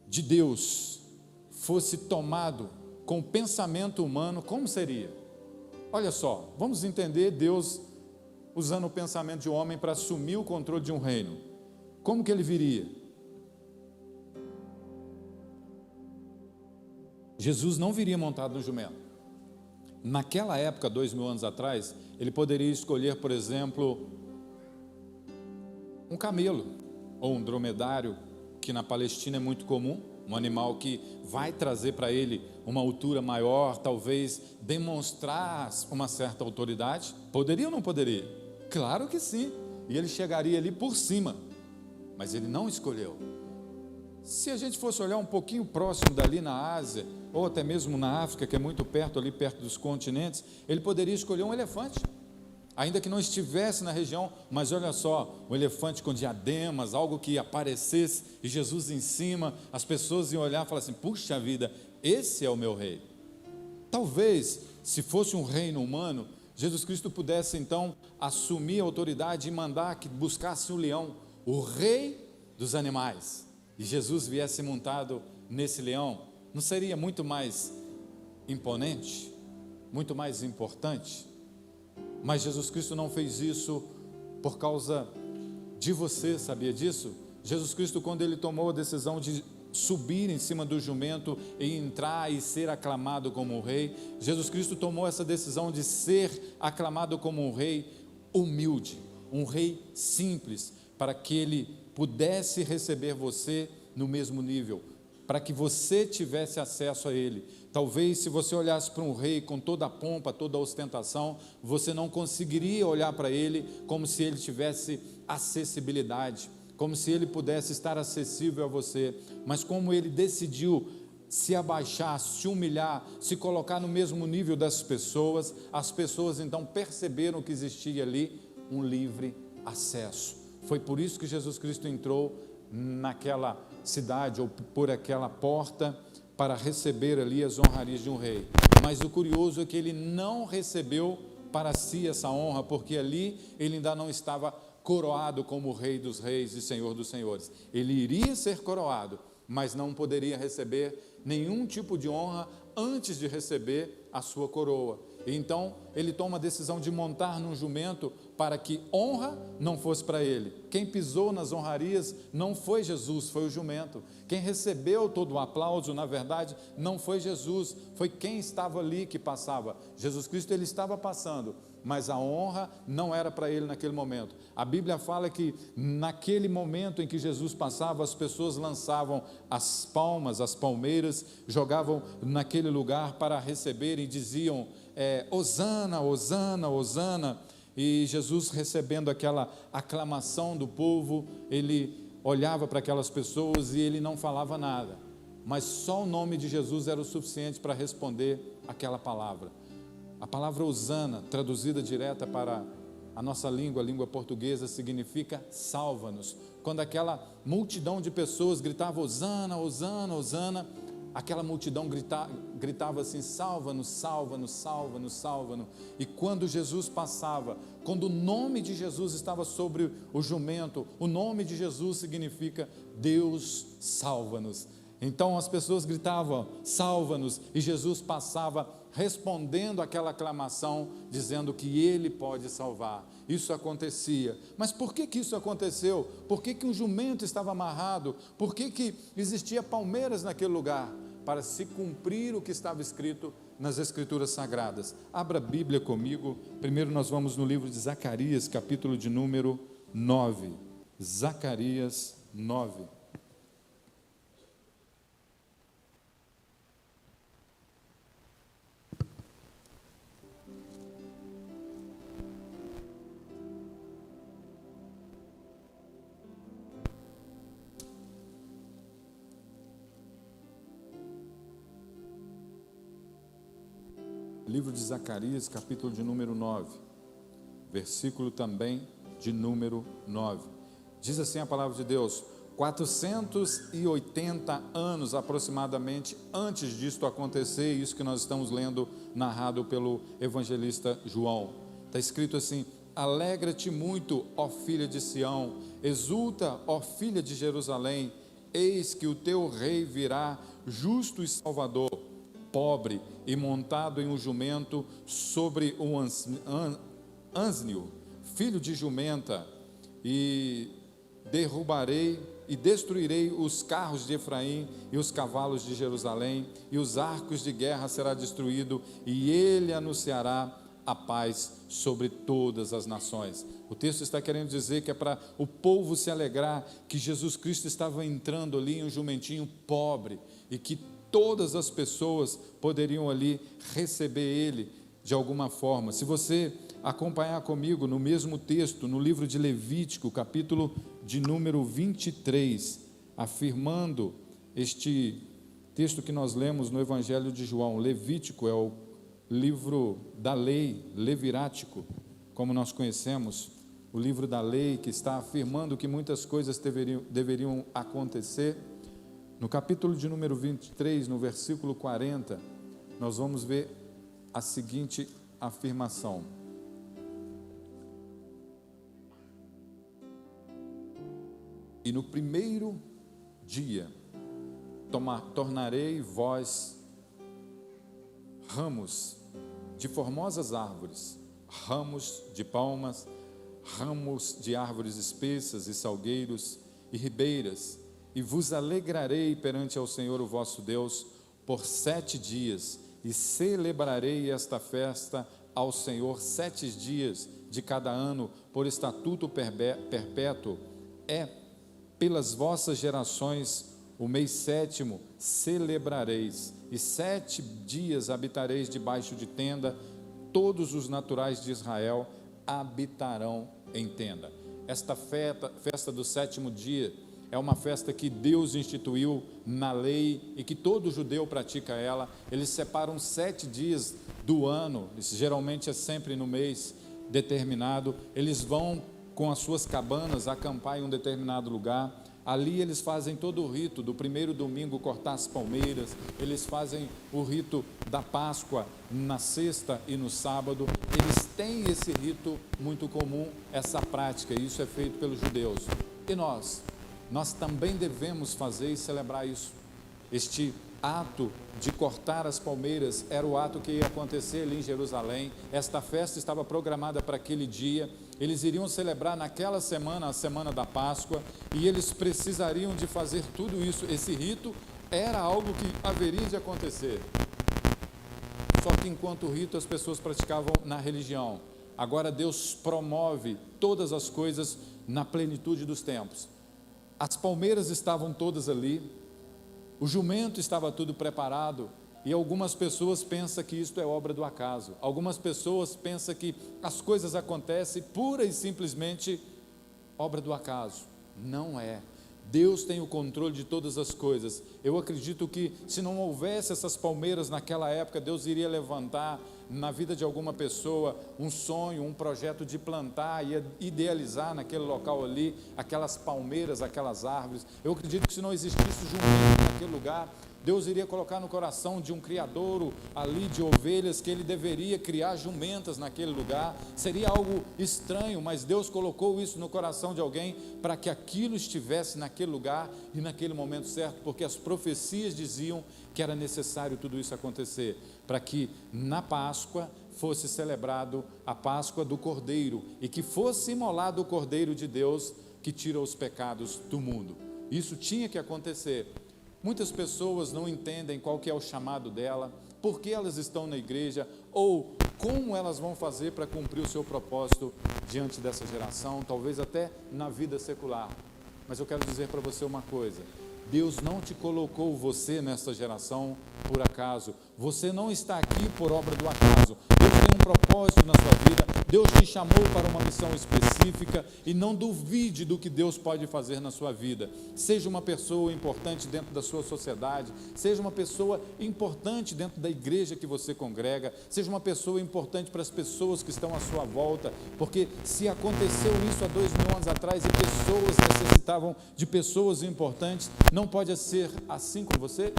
S1: de Deus fosse tomado com o pensamento humano, como seria? Olha só, vamos entender Deus usando o pensamento de um homem para assumir o controle de um reino. Como que ele viria? Jesus não viria montado no jumento. Naquela época, 2000 anos atrás, ele poderia escolher, por exemplo, um camelo ou um dromedário, que na Palestina é muito comum, um animal que vai trazer para ele uma altura maior, talvez demonstrar uma certa autoridade? Poderia ou não poderia? Claro que sim, e ele chegaria ali por cima, mas ele não escolheu. Se a gente fosse olhar um pouquinho próximo dali na Ásia, ou até mesmo na África, que é muito perto, ali perto dos continentes, ele poderia escolher um elefante, ainda que não estivesse na região, mas olha só, um elefante com diademas, algo que aparecesse, e Jesus em cima, as pessoas iam olhar e falar assim: puxa vida, esse é o meu rei. Talvez, se fosse um reino humano, Jesus Cristo pudesse então assumir a autoridade e mandar que buscasse um leão, o rei dos animais, e Jesus viesse montado nesse leão. Não seria muito mais imponente, muito mais importante? Mas Jesus Cristo não fez isso por causa de você, sabia disso? Jesus Cristo, quando ele tomou a decisão de subir em cima do jumento e entrar e ser aclamado como um rei, Jesus Cristo tomou essa decisão de ser aclamado como um rei humilde, um rei simples, para que ele pudesse receber você no mesmo nível, para que você tivesse acesso a ele. Talvez, se você olhasse para um rei com toda a pompa, toda a ostentação, você não conseguiria olhar para ele como se ele tivesse acessibilidade, como se ele pudesse estar acessível a você. Mas como ele decidiu se abaixar, se humilhar, se colocar no mesmo nível das pessoas, as pessoas então perceberam que existia ali um livre acesso. Foi por isso que Jesus Cristo entrou naquela cidade ou por aquela porta para receber ali as honrarias de um rei. Mas o curioso é que ele não recebeu para si essa honra, porque ali ele ainda não estava coroado como rei dos reis e senhor dos senhores. Ele iria ser coroado, mas não poderia receber nenhum tipo de honra antes de receber a sua coroa. Então ele toma a decisão de montar num jumento para que honra não fosse para ele. Quem pisou nas honrarias não foi Jesus, foi o jumento. Quem recebeu todo o aplauso, na verdade, não foi Jesus, foi quem estava ali que passava. Jesus Cristo, ele estava passando, mas a honra não era para ele naquele momento. A Bíblia fala que naquele momento em que Jesus passava, as pessoas lançavam as palmas, as palmeiras, jogavam naquele lugar para receber e diziam: Hosana, Hosana, Hosana. E Jesus, recebendo aquela aclamação do povo, ele olhava para aquelas pessoas e ele não falava nada, mas só o nome de Jesus era o suficiente para responder aquela palavra. A palavra Hosana, traduzida direta para a nossa língua, a língua portuguesa, significa salva-nos. Quando aquela multidão de pessoas gritava Hosana, Hosana, Hosana, aquela multidão gritava assim: salva-nos, salva-nos, salva-nos, salva-nos. E quando Jesus passava, quando o nome de Jesus estava sobre o jumento, o nome de Jesus significa Deus salva-nos. Então as pessoas gritavam salva-nos, e Jesus passava respondendo aquela aclamação, dizendo que Ele pode salvar. Isso acontecia. Mas por que isso aconteceu? Por que um jumento estava amarrado? Por que existia palmeiras naquele lugar? Para se cumprir o que estava escrito nas Escrituras Sagradas. Abra a Bíblia comigo. Primeiro nós vamos no livro de Zacarias, capítulo de número 9. Zacarias 9. Livro de Zacarias, capítulo de número 9, versículo também de número 9. Diz assim a palavra de Deus: 480 anos aproximadamente antes disto acontecer, isso que nós estamos lendo, narrado pelo evangelista João. Está escrito assim: alegra-te muito, ó filha de Sião, exulta, ó filha de Jerusalém, eis que o teu rei virá, justo e salvador, pobre e montado em um jumento, sobre um asnio, filho de jumenta, e derrubarei e destruirei os carros de Efraim e os cavalos de Jerusalém, e os arcos de guerra será destruído, e ele anunciará a paz sobre todas as nações. O texto está querendo dizer que é para o povo se alegrar que Jesus Cristo estava entrando ali em um jumentinho pobre e que todas as pessoas poderiam ali receber ele de alguma forma. Se você acompanhar comigo no mesmo texto, no livro de Levítico, capítulo de número 23, afirmando este texto que nós lemos no Evangelho de João. Levítico é o livro da lei, levirático, como nós conhecemos, o livro da lei que está afirmando que muitas coisas deveriam acontecer. No capítulo de número 23, no versículo 40, nós vamos ver a seguinte afirmação: e no primeiro dia tornarei vós ramos de formosas árvores, ramos de palmas, ramos de árvores espessas e salgueiros e ribeiras, e vos alegrarei perante ao Senhor o vosso Deus por 7 dias, e celebrarei esta festa ao Senhor 7 dias de cada ano, por estatuto perpétuo. É pelas vossas gerações o mês 7º celebrareis, e 7 dias habitareis debaixo de tenda, todos os naturais de Israel habitarão em tenda. Esta festa do 7º dia é uma festa que Deus instituiu na lei e que todo judeu pratica ela. Eles separam 7 dias do ano, isso geralmente é sempre no mês determinado. Eles vão com as suas cabanas acampar em um determinado lugar. Ali eles fazem todo o rito do primeiro domingo, cortar as palmeiras. Eles fazem o rito da Páscoa na sexta e no sábado. Eles têm esse rito muito comum, essa prática, e isso é feito pelos judeus. E nós também devemos fazer e celebrar isso. Este ato de cortar as palmeiras era o ato que ia acontecer ali em Jerusalém. Esta festa estava programada para aquele dia. Eles iriam celebrar naquela semana, a semana da Páscoa, e eles precisariam de fazer tudo isso. Esse rito era algo que haveria de acontecer. Só que enquanto o rito as pessoas praticavam na religião, agora Deus promove todas as coisas na plenitude dos tempos. As palmeiras estavam todas ali, o jumento estava tudo preparado, e algumas pessoas pensam que isto é obra do acaso. Algumas pessoas pensam que as coisas acontecem pura e simplesmente obra do acaso. Não é. Deus tem o controle de todas as coisas. Eu acredito que se não houvesse essas palmeiras naquela época, Deus iria levantar na vida de alguma pessoa um sonho, um projeto de plantar, ia idealizar naquele local ali aquelas palmeiras, aquelas árvores. Eu acredito que se não existisse jumento naquele lugar, Deus iria colocar no coração de um criadouro ali de ovelhas que ele deveria criar jumentas naquele lugar. Seria algo estranho, mas Deus colocou isso no coração de alguém para que aquilo estivesse naquele lugar e naquele momento certo, porque as profecias diziam que era necessário tudo isso acontecer, para que na Páscoa fosse celebrado a Páscoa do Cordeiro e que fosse imolado o Cordeiro de Deus que tira os pecados do mundo. Isso tinha que acontecer. Muitas pessoas não entendem qual que é o chamado dela, por que elas estão na igreja, ou como elas vão fazer para cumprir o seu propósito diante dessa geração, talvez até na vida secular. Mas eu quero dizer para você uma coisa: Deus não te colocou você nessa geração por acaso. Você não está aqui por obra do acaso. Deus tem um propósito na sua vida. Deus te chamou para uma missão específica e não duvide do que Deus pode fazer na sua vida. Seja uma pessoa importante dentro da sua sociedade, seja uma pessoa importante dentro da igreja que você congrega, seja uma pessoa importante para as pessoas que estão à sua volta, porque se aconteceu isso há 2000 anos atrás e pessoas necessitavam de pessoas importantes, não pode ser assim com você?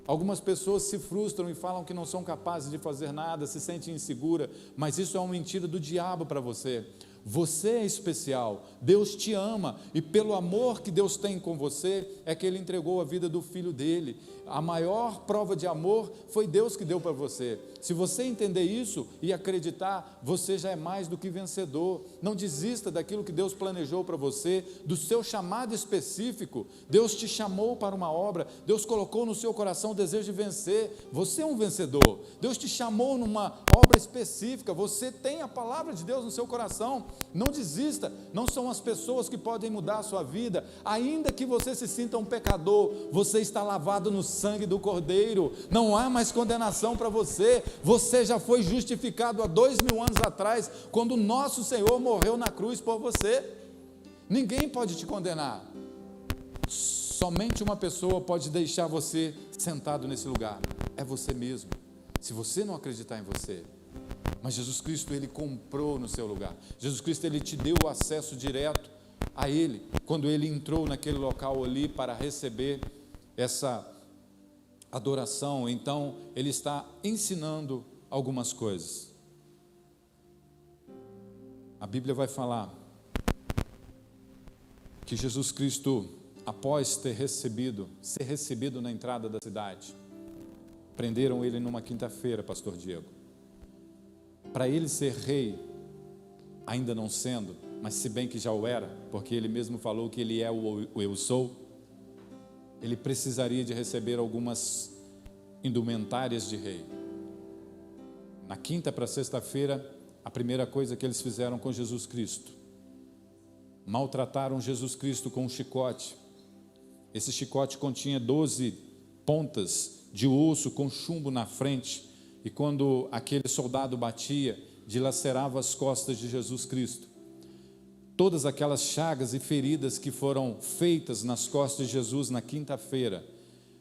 S1: Algumas pessoas se frustram e falam que não são capazes de fazer nada, se sentem insegura, mas isso é uma mentira do diabo para você. Você é especial, Deus te ama, e pelo amor que Deus tem com você, é que Ele entregou a vida do Filho dele. A maior prova de amor foi Deus que deu para você. Se você entender isso e acreditar, você já é mais do que vencedor. Não desista daquilo que Deus planejou para você, do seu chamado específico. Deus te chamou para uma obra, Deus colocou no seu coração o desejo de vencer. Você é um vencedor. Deus te chamou numa obra específica, você tem a palavra de Deus no seu coração. Não desista, não são as pessoas que podem mudar a sua vida. Ainda que você se sinta um pecador, você está lavado no sangue do Cordeiro, não há mais condenação para você. Você já foi justificado há 2000 anos atrás, quando o nosso Senhor morreu na cruz por você. Ninguém pode te condenar. Somente uma pessoa pode deixar você sentado nesse lugar, é você mesmo, se você não acreditar em você. Mas Jesus Cristo, Ele comprou no seu lugar. Jesus Cristo, Ele te deu o acesso direto a Ele, quando Ele entrou naquele local ali para receber essa adoração. Então, Ele está ensinando algumas coisas. A Bíblia vai falar que Jesus Cristo, após ser recebido na entrada da cidade, prenderam Ele numa quinta-feira, pastor Diego. Para Ele ser rei, ainda não sendo, mas se bem que já o era, porque Ele mesmo falou que Ele é o eu sou, Ele precisaria de receber algumas indumentárias de rei. Na quinta para sexta-feira, a primeira coisa que eles fizeram com Jesus Cristo, maltrataram Jesus Cristo com um chicote. Esse chicote continha 12 pontas de osso com chumbo na frente, e quando aquele soldado batia, dilacerava as costas de Jesus Cristo. Todas aquelas chagas e feridas que foram feitas nas costas de Jesus na quinta-feira,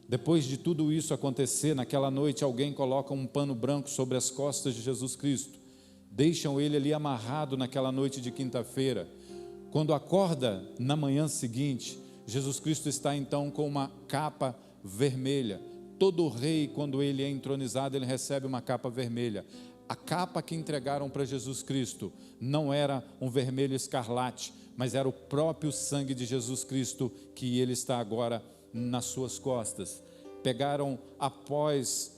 S1: depois de tudo isso acontecer, naquela noite alguém coloca um pano branco sobre as costas de Jesus Cristo, deixam ele ali amarrado naquela noite de quinta-feira. Quando acorda na manhã seguinte, Jesus Cristo está então com uma capa vermelha. Todo rei, quando ele é entronizado, ele recebe uma capa vermelha. A capa que entregaram para Jesus Cristo não era um vermelho escarlate, mas era o próprio sangue de Jesus Cristo que ele está agora nas suas costas. Pegaram, após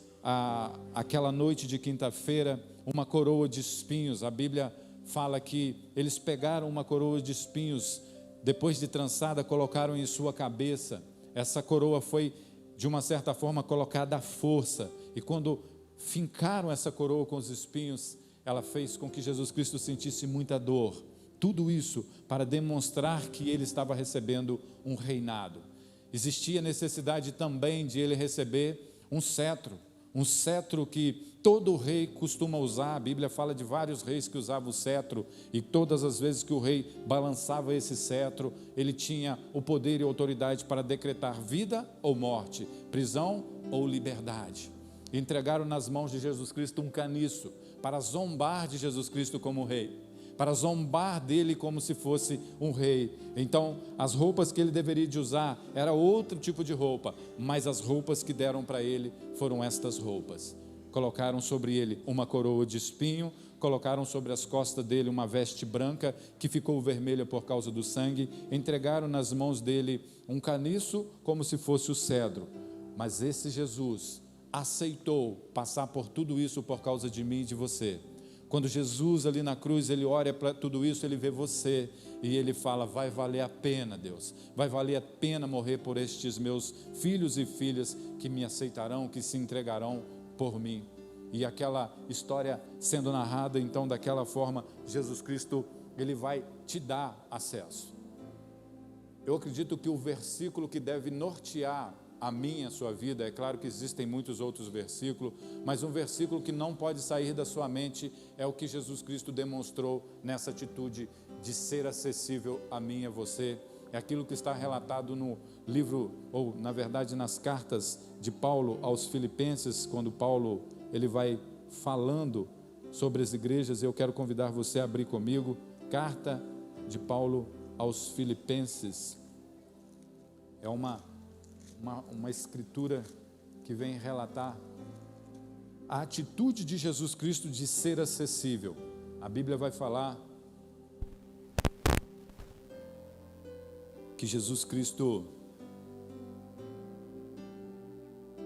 S1: aquela noite de quinta-feira, uma coroa de espinhos. A Bíblia fala que eles pegaram uma coroa de espinhos, depois de trançada, colocaram em sua cabeça. Essa coroa foi, de uma certa forma, colocada à força, e quando fincaram essa coroa com os espinhos, ela fez com que Jesus Cristo sentisse muita dor. Tudo isso para demonstrar que ele estava recebendo um reinado. Existia necessidade também de ele receber um cetro que todo rei costuma usar. A Bíblia fala de vários reis que usavam o cetro, e todas as vezes que o rei balançava esse cetro, ele tinha o poder e autoridade para decretar vida ou morte, prisão ou liberdade. Entregaram nas mãos de Jesus Cristo um caniço, para zombar de Jesus Cristo como rei, para zombar dele como se fosse um rei. Então, as roupas que ele deveria de usar era outro tipo de roupa, mas as roupas que deram para ele foram estas roupas. Colocaram sobre ele uma coroa de espinho, colocaram sobre as costas dele uma veste branca, que ficou vermelha por causa do sangue, entregaram nas mãos dele um caniço, como se fosse o cedro. Mas esse Jesus aceitou passar por tudo isso por causa de mim e de você. Quando Jesus ali na cruz, ele olha para tudo isso, ele vê você, e ele fala: vai valer a pena, Deus, vai valer a pena morrer por estes meus filhos e filhas que me aceitarão, que se entregarão por mim. E aquela história sendo narrada, então, daquela forma, Jesus Cristo, ele vai te dar acesso. Eu acredito que o versículo que deve nortear a minha, a sua vida, é claro que existem muitos outros versículos, mas um versículo que não pode sair da sua mente é o que Jesus Cristo demonstrou nessa atitude de ser acessível a mim e a você. É aquilo que está relatado no livro, ou na verdade nas cartas de Paulo aos Filipenses, quando Paulo ele vai falando sobre as igrejas. Eu quero convidar você a abrir comigo, carta de Paulo aos Filipenses. É uma escritura que vem relatar a atitude de Jesus Cristo de ser acessível. A Bíblia vai falar que Jesus Cristo,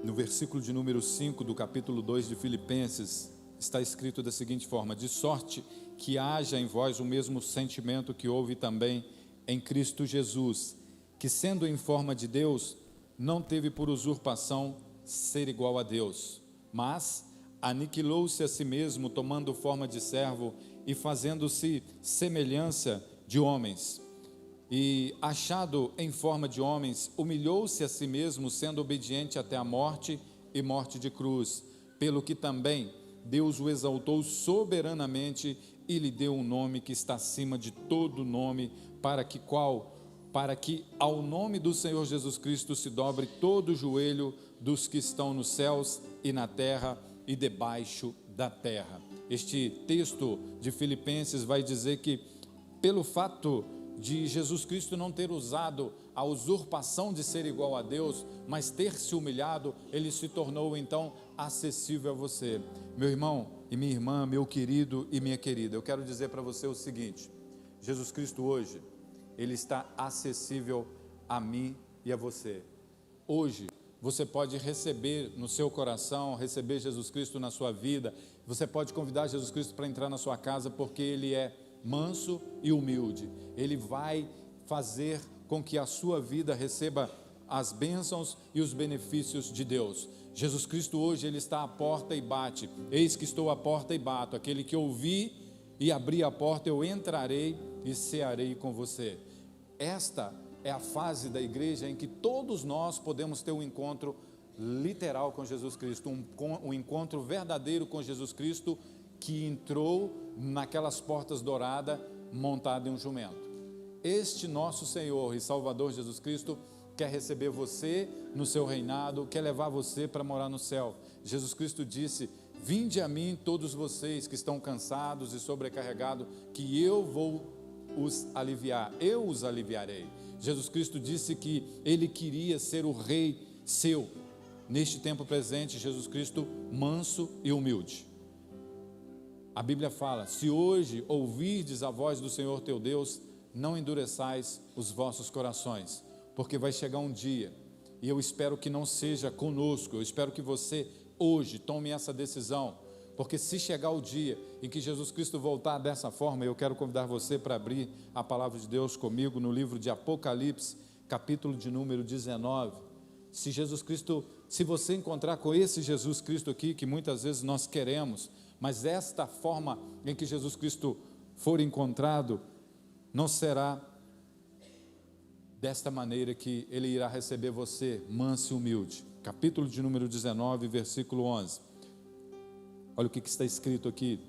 S1: no versículo de número 5 do capítulo 2 de Filipenses, está escrito da seguinte forma: de sorte que haja em vós o mesmo sentimento que houve também em Cristo Jesus, que sendo em forma de Deus, não teve por usurpação ser igual a Deus, mas aniquilou-se a si mesmo, tomando forma de servo e fazendo-se semelhança de homens. E achado em forma de homens, humilhou-se a si mesmo, sendo obediente até a morte e morte de cruz, pelo que também Deus o exaltou soberanamente e lhe deu um nome que está acima de todo nome, para que ao nome do Senhor Jesus Cristo se dobre todo o joelho dos que estão nos céus e na terra e debaixo da terra. Este texto de Filipenses vai dizer que, pelo fato de Jesus Cristo não ter usado a usurpação de ser igual a Deus, mas ter se humilhado, ele se tornou então acessível a você. Meu irmão e minha irmã, meu querido e minha querida, eu quero dizer para você o seguinte: Jesus Cristo hoje, ele está acessível a mim e a você. Hoje você pode receber no seu coração, receber Jesus Cristo na sua vida. Você pode convidar Jesus Cristo para entrar na sua casa, porque ele é manso e humilde. Ele vai fazer com que a sua vida receba as bênçãos e os benefícios de Deus. Jesus Cristo hoje, ele está à porta e bate. Eis que estou à porta e bato. Aquele que ouvir e abrir a porta, eu entrarei e cearei com você. Esta é a fase da igreja em que todos nós podemos ter um encontro literal com Jesus Cristo, um encontro verdadeiro com Jesus Cristo, que entrou naquelas portas douradas montado em um jumento. Este nosso Senhor e Salvador Jesus Cristo quer receber você no seu reinado, quer levar você para morar no céu. Jesus Cristo disse: vinde a mim todos vocês que estão cansados e sobrecarregados, que eu vou os aliviar, eu os aliviarei. Jesus Cristo disse que ele queria ser o rei seu. Neste tempo presente, Jesus Cristo manso e humilde. A Bíblia fala: se hoje ouvirdes a voz do Senhor teu Deus, não endureçais os vossos corações, porque vai chegar um dia, e eu espero que não seja conosco, eu espero que você hoje tome essa decisão, porque se chegar o dia em que Jesus Cristo voltar dessa forma, eu quero convidar você para abrir a palavra de Deus comigo no livro de Apocalipse, capítulo de número 19. Se Jesus Cristo, se você encontrar com esse Jesus Cristo aqui, que muitas vezes nós queremos, mas esta forma em que Jesus Cristo for encontrado, não será desta maneira que ele irá receber você, manso e humilde. Capítulo de número 19, versículo 11. Olha o que está escrito aqui: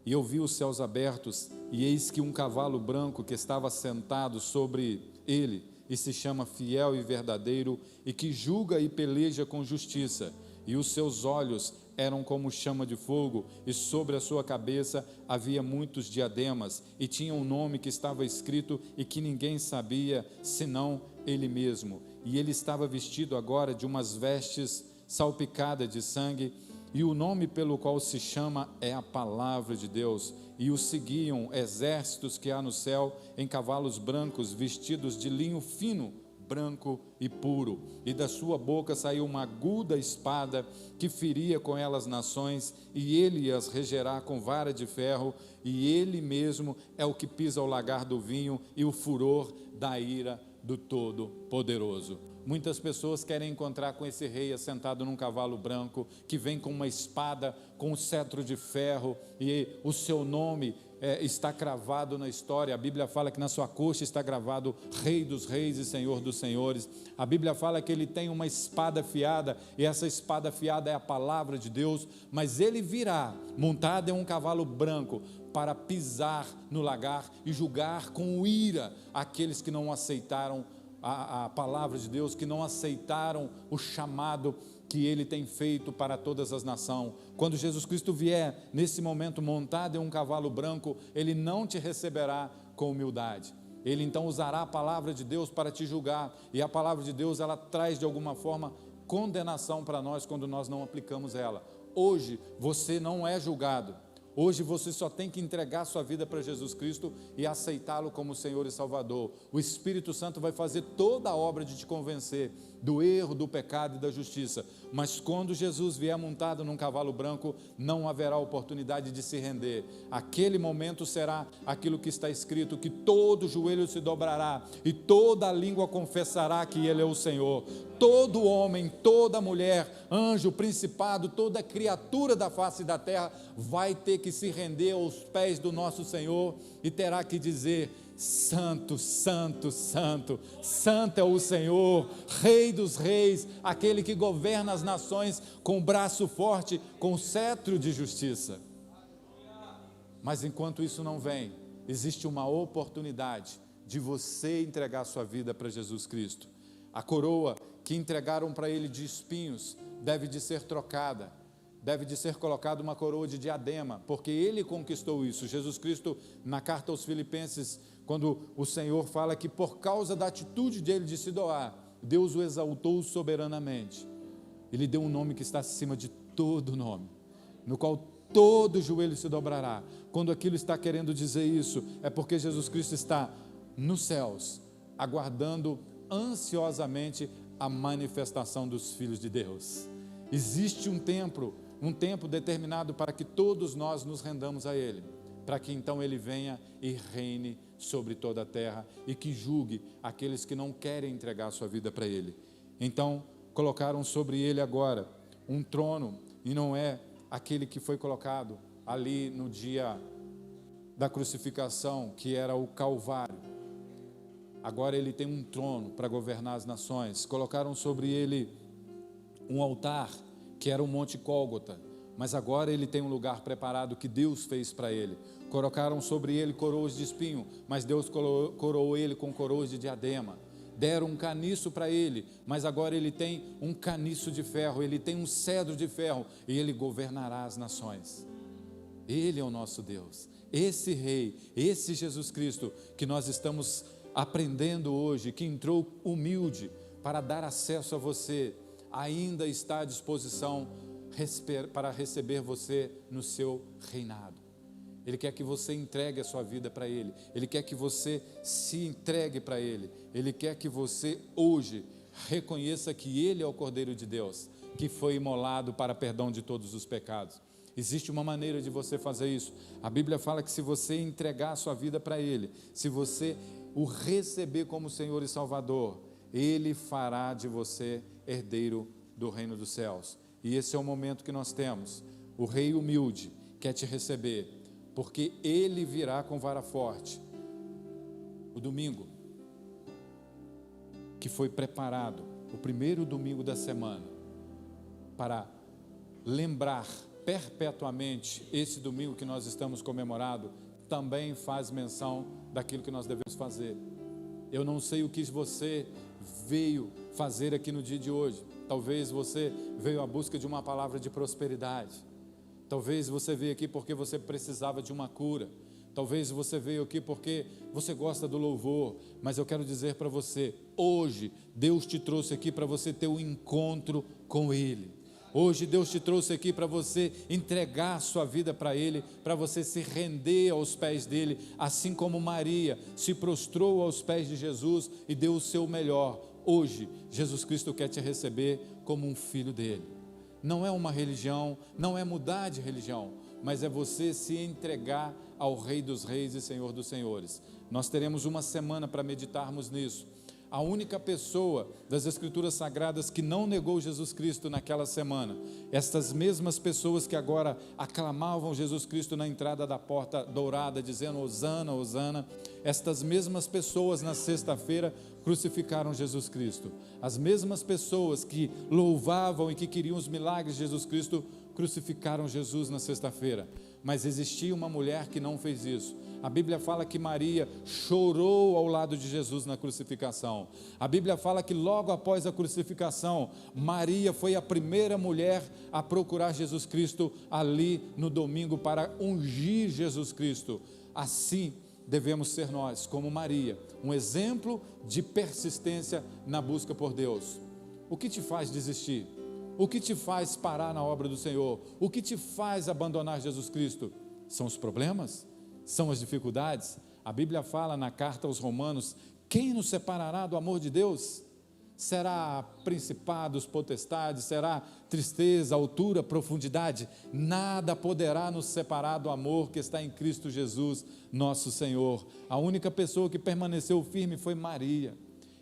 S1: e eu vi os céus abertos, e eis que um cavalo branco que estava sentado sobre ele, e se chama Fiel e Verdadeiro, e que julga e peleja com justiça, e os seus olhos eram como chama de fogo, e sobre a sua cabeça havia muitos diademas, e tinha um nome que estava escrito e que ninguém sabia, senão ele mesmo. E ele estava vestido agora de umas vestes salpicadas de sangue, e o nome pelo qual se chama é a Palavra de Deus. E o seguiam exércitos que há no céu, em cavalos brancos, vestidos de linho fino, branco e puro, e da sua boca saiu uma aguda espada, que feria com ela as nações, e ele as regerá com vara de ferro, e ele mesmo é o que pisa o lagar do vinho, e o furor da ira do Todo-Poderoso. Muitas pessoas querem encontrar com esse rei assentado num cavalo branco, que vem com uma espada, com um cetro de ferro, e o seu nome está cravado na história. A Bíblia fala que na sua coxa está gravado Rei dos Reis e Senhor dos Senhores. A Bíblia fala que ele tem uma espada afiada, e essa espada afiada é a palavra de Deus, mas ele virá montado em um cavalo branco, para pisar no lagar e julgar com ira aqueles que não aceitaram a palavra de Deus, que não aceitaram o chamado que ele tem feito para todas as nações. Quando Jesus Cristo vier nesse momento montado em um cavalo branco, ele não te receberá com humildade. Ele então usará a palavra de Deus para te julgar, e a palavra de Deus, ela traz de alguma forma condenação para nós quando nós não aplicamos ela. Hoje você não é julgado, Hoje você só tem que entregar sua vida para Jesus Cristo e aceitá-lo como Senhor e Salvador. O Espírito Santo vai fazer toda a obra de te convencer do erro, do pecado e da justiça. Mas quando Jesus vier montado num cavalo branco, não haverá oportunidade de se render. Aquele momento será aquilo que está escrito, que todo joelho se dobrará e toda língua confessará que Ele é o Senhor. Todo homem, toda mulher, anjo, principado, toda criatura da face da terra vai ter que se render aos pés do nosso Senhor e terá que dizer: Santo, Santo, Santo, Santo é o Senhor, Rei dos reis, aquele que governa as nações com braço forte, com cetro de justiça. Mas enquanto isso não vem, existe uma oportunidade de você entregar sua vida para Jesus Cristo. A coroa que entregaram para ele de espinhos deve de ser trocada, deve de ser colocada uma coroa de diadema, porque ele conquistou isso. Jesus Cristo, na carta aos Filipenses, quando o Senhor fala que por causa da atitude dele de se doar, Deus o exaltou soberanamente. Ele deu um nome que está acima de todo nome, no qual todo joelho se dobrará. Quando aquilo está querendo dizer isso, é porque Jesus Cristo está nos céus, aguardando ansiosamente a manifestação dos filhos de Deus. Existe um tempo determinado para que todos nós nos rendamos a Ele, para que então Ele venha e reine sobre toda a terra e que julgue aqueles que não querem entregar sua vida para Ele. Então colocaram sobre Ele agora um trono, e não é aquele que foi colocado ali no dia da crucificação, que era o Calvário. Agora ele tem um trono para governar as nações. Colocaram sobre ele um altar, que era o Monte Gólgota, mas agora ele tem um lugar preparado que Deus fez para ele. Colocaram sobre ele coroas de espinho, mas Deus coroou ele com coroas de diadema. Deram um caniço para ele, mas agora ele tem um caniço de ferro, ele tem um cedro de ferro, e ele governará as nações. Ele é o nosso Deus, esse Rei, esse Jesus Cristo, que nós estamos aprendendo hoje, que entrou humilde para dar acesso a você, ainda está à disposição para receber você no seu reinado. Ele quer que você entregue a sua vida para Ele, Ele quer que você se entregue para Ele, Ele quer que você hoje reconheça que Ele é o Cordeiro de Deus, que foi imolado para perdão de todos os pecados. Existe uma maneira de você fazer isso. A Bíblia fala que se você entregar a sua vida para Ele, se você o receber como Senhor e Salvador, Ele fará de você herdeiro do reino dos céus. E esse é o momento que nós temos. O Rei humilde quer te receber, porque Ele virá com vara forte. O domingo, que foi preparado, o primeiro domingo da semana, para lembrar perpetuamente esse domingo que nós estamos comemorando, também faz menção daquilo que nós devemos fazer. Eu não sei o que você veio fazer aqui no dia de hoje. Talvez você veio à busca de uma palavra de prosperidade. Talvez você veio aqui porque você precisava de uma cura. Talvez você veio aqui porque você gosta do louvor. Mas eu quero dizer para você, hoje Deus te trouxe aqui para você ter um encontro com Ele. Hoje Deus te trouxe aqui para você entregar a sua vida para Ele, para você se render aos pés dEle, assim como Maria se prostrou aos pés de Jesus e deu o seu melhor. Hoje, Jesus Cristo quer te receber como um filho dEle. Não é uma religião, não é mudar de religião, mas é você se entregar ao Rei dos Reis e Senhor dos Senhores. Nós teremos uma semana para meditarmos nisso. A única pessoa das Escrituras Sagradas que não negou Jesus Cristo naquela semana, estas mesmas pessoas que agora aclamavam Jesus Cristo na entrada da porta dourada, dizendo Hosana, Hosana, estas mesmas pessoas na sexta-feira crucificaram Jesus Cristo. As mesmas pessoas que louvavam e que queriam os milagres de Jesus Cristo crucificaram Jesus na sexta-feira. Mas existia uma mulher que não fez isso. A Bíblia fala que Maria chorou ao lado de Jesus na crucificação. A Bíblia fala que logo após a crucificação, Maria foi a primeira mulher a procurar Jesus Cristo ali no domingo para ungir Jesus Cristo. Assim devemos ser nós, como Maria, um exemplo de persistência na busca por Deus. O que te faz desistir? O que te faz parar na obra do Senhor? O que te faz abandonar Jesus Cristo? São os problemas? São as dificuldades? A Bíblia fala na carta aos Romanos: quem nos separará do amor de Deus? Será principados, potestades, será tristeza, altura, profundidade? Nada poderá nos separar do amor que está em Cristo Jesus, nosso Senhor. A única pessoa que permaneceu firme foi Maria.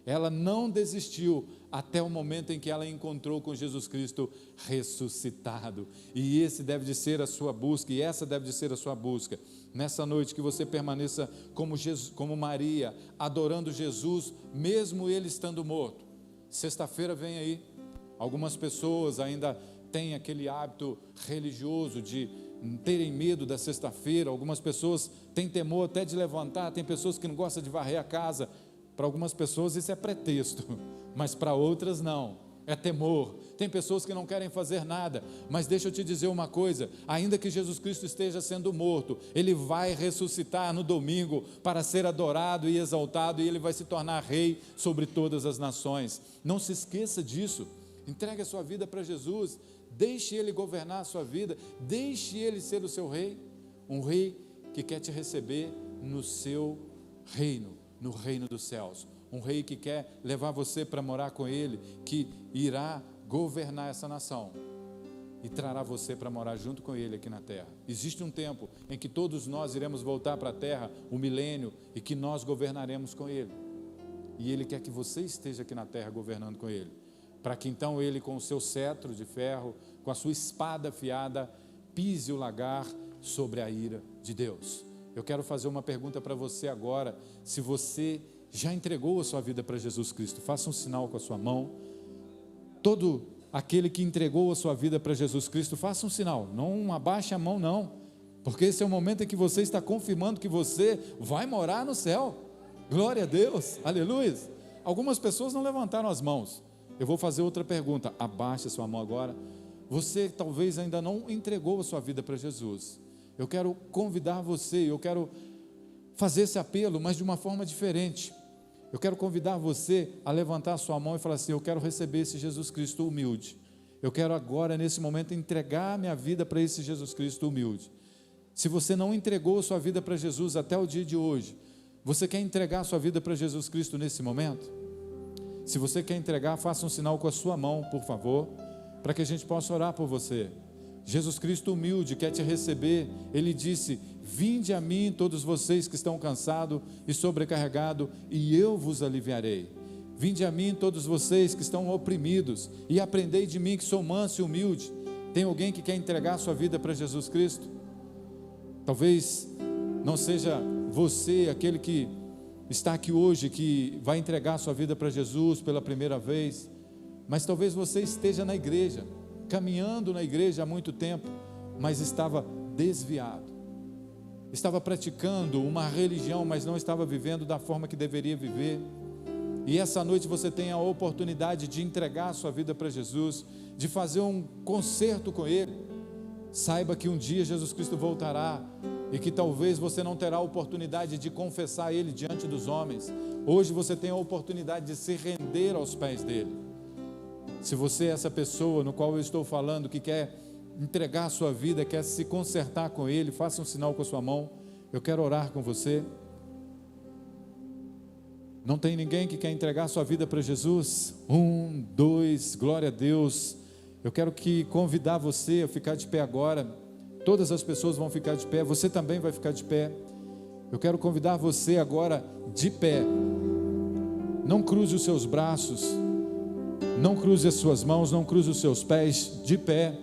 S1: Ela não desistiu até o momento em que ela encontrou com Jesus Cristo ressuscitado. E esse deve de ser a sua busca, e essa deve de ser a sua busca. Nessa noite, que você permaneça como Maria, adorando Jesus, mesmo ele estando morto. Sexta-feira vem aí. Algumas pessoas ainda têm aquele hábito religioso de terem medo da sexta-feira. Algumas pessoas têm temor até de levantar. Tem pessoas que não gostam de varrer a casa. Para algumas pessoas isso é pretexto, mas para outras não, é temor. Tem pessoas que não querem fazer nada, mas deixa eu te dizer uma coisa: ainda que Jesus Cristo esteja sendo morto, Ele vai ressuscitar no domingo para ser adorado e exaltado, e Ele vai se tornar rei sobre todas as nações. Não se esqueça disso. Entregue a sua vida para Jesus, deixe Ele governar a sua vida, deixe Ele ser o seu rei, um rei que quer te receber no seu reino, no reino dos céus, um rei que quer levar você para morar com Ele, que irá governar essa nação e trará você para morar junto com Ele aqui na terra. Existe um tempo em que todos nós iremos voltar para a terra, o milênio, e que nós governaremos com Ele, e Ele quer que você esteja aqui na terra governando com Ele, para que então Ele, com o seu cetro de ferro, com a sua espada afiada, pise o lagar sobre a ira de Deus. Eu quero fazer uma pergunta para você agora. Se você já entregou a sua vida para Jesus Cristo, faça um sinal com a sua mão. Todo aquele que entregou a sua vida para Jesus Cristo, faça um sinal. Não abaixe a mão não, porque esse é o momento em que você está confirmando que você vai morar no céu. Glória a Deus, aleluia. Algumas pessoas não levantaram as mãos. Eu vou fazer outra pergunta. Abaixe a sua mão agora. Você talvez ainda não entregou a sua vida para Jesus. Eu quero convidar você, eu quero fazer esse apelo, mas de uma forma diferente. Eu quero convidar você a levantar a sua mão e falar assim: eu quero receber esse Jesus Cristo humilde. Eu quero agora, nesse momento, entregar a minha vida para esse Jesus Cristo humilde. Se você não entregou a sua vida para Jesus até o dia de hoje, você quer entregar a sua vida para Jesus Cristo nesse momento? Se você quer entregar, faça um sinal com a sua mão, por favor, para que a gente possa orar por você. Jesus Cristo humilde quer te receber. Ele disse: vinde a mim todos vocês que estão cansados e sobrecarregados, e eu vos aliviarei. Vinde a mim todos vocês que estão oprimidos, e aprendei de mim que sou manso e humilde. Tem alguém que quer entregar a sua vida para Jesus Cristo? Talvez não seja você aquele que está aqui hoje, que vai entregar a sua vida para Jesus pela primeira vez, mas talvez você esteja na igreja, caminhando na igreja há muito tempo, mas estava desviado, estava praticando uma religião, mas não estava vivendo da forma que deveria viver. E essa noite você tem a oportunidade de entregar a sua vida para Jesus, de fazer um concerto com Ele. Saiba que um dia Jesus Cristo voltará, e que talvez você não terá a oportunidade de confessar Ele diante dos homens. Hoje você tem a oportunidade de se render aos pés dEle. Se você é essa pessoa no qual eu estou falando, que quer entregar a sua vida, quer se consertar com Ele, faça um sinal com a sua mão. Eu quero orar com você. Não tem ninguém que quer entregar a sua vida para Jesus? 1, 2, glória a Deus. Eu quero convidar você a ficar de pé agora. Todas as pessoas vão ficar de pé, você também vai ficar de pé. Eu quero convidar você agora de pé. Não cruze os seus braços, não cruze as suas mãos, não cruze os seus pés, de pé,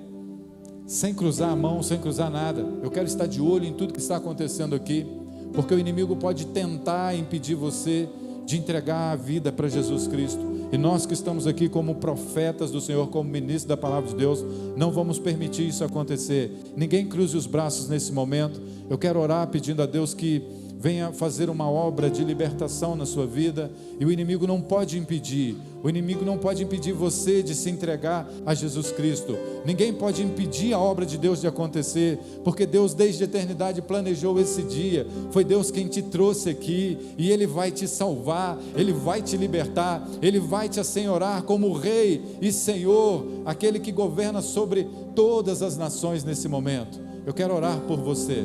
S1: sem cruzar a mão, sem cruzar nada. Eu quero estar de olho em tudo que está acontecendo aqui, porque o inimigo pode tentar impedir você de entregar a vida para Jesus Cristo. E nós que estamos aqui como profetas do Senhor, como ministros da palavra de Deus, não vamos permitir isso acontecer. Ninguém cruze os braços nesse momento. Eu quero orar pedindo a Deus que venha fazer uma obra de libertação na sua vida, e o inimigo não pode impedir. O inimigo não pode impedir você de se entregar a Jesus Cristo. Ninguém pode impedir a obra de Deus de acontecer, porque Deus desde a eternidade planejou esse dia. Foi Deus quem te trouxe aqui, e Ele vai te salvar, Ele vai te libertar, Ele vai te assenhorar como Rei e Senhor, aquele que governa sobre todas as nações nesse momento. Eu quero orar por você.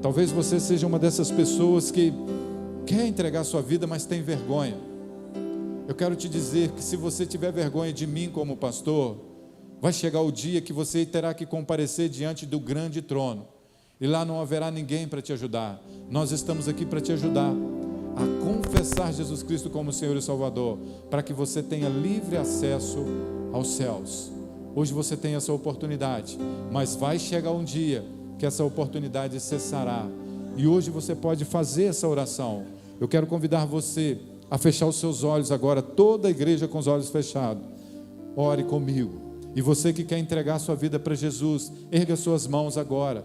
S1: Talvez você seja uma dessas pessoas que quer entregar sua vida, mas tem vergonha. Eu quero te dizer que se você tiver vergonha de mim como pastor, vai chegar o dia que você terá que comparecer diante do grande trono, e lá não haverá ninguém para te ajudar. Nós estamos aqui para te ajudar a confessar Jesus Cristo como Senhor e Salvador, para que você tenha livre acesso aos céus. Hoje você tem essa oportunidade, mas vai chegar um dia que essa oportunidade cessará, e hoje você pode fazer essa oração. Eu quero convidar você a fechar os seus olhos agora, toda a igreja com os olhos fechados. Ore comigo. E você que quer entregar sua vida para Jesus, erga suas mãos agora.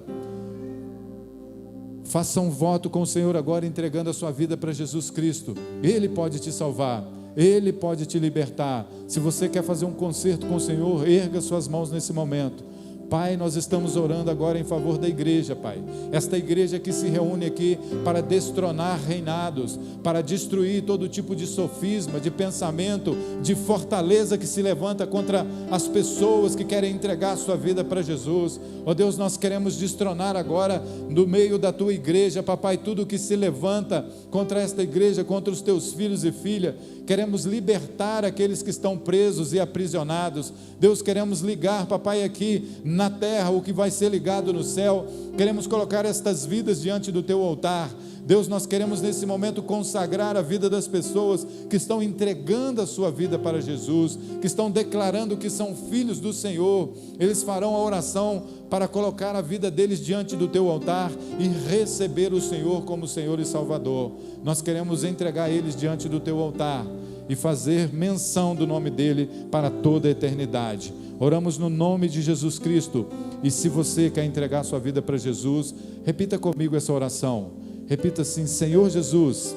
S1: Faça um voto com o Senhor agora, entregando a sua vida para Jesus Cristo. Ele pode te salvar, Ele pode te libertar. Se você quer fazer um concerto com o Senhor, erga suas mãos nesse momento. Pai, nós estamos orando agora em favor da igreja, Pai. Esta igreja que se reúne aqui para destronar reinados, para destruir todo tipo de sofisma, de pensamento, de fortaleza que se levanta contra as pessoas que querem entregar a sua vida para Jesus. Ó Deus, nós queremos destronar agora no meio da tua igreja, Papai, tudo que se levanta contra esta igreja, contra os teus filhos e filhas. Queremos libertar aqueles que estão presos e aprisionados. Deus, queremos ligar, Papai, aqui na terra o que vai ser ligado no céu. Queremos colocar estas vidas diante do teu altar. Deus, nós queremos nesse momento consagrar a vida das pessoas que estão entregando a sua vida para Jesus, que estão declarando que são filhos do Senhor. Eles farão a oração para colocar a vida deles diante do teu altar e receber o Senhor como Senhor e Salvador. Nós queremos entregar eles diante do teu altar e fazer menção do nome dele para toda a eternidade. Oramos no nome de Jesus Cristo. E se você quer entregar sua vida para Jesus, repita comigo essa oração. Repita assim: Senhor Jesus,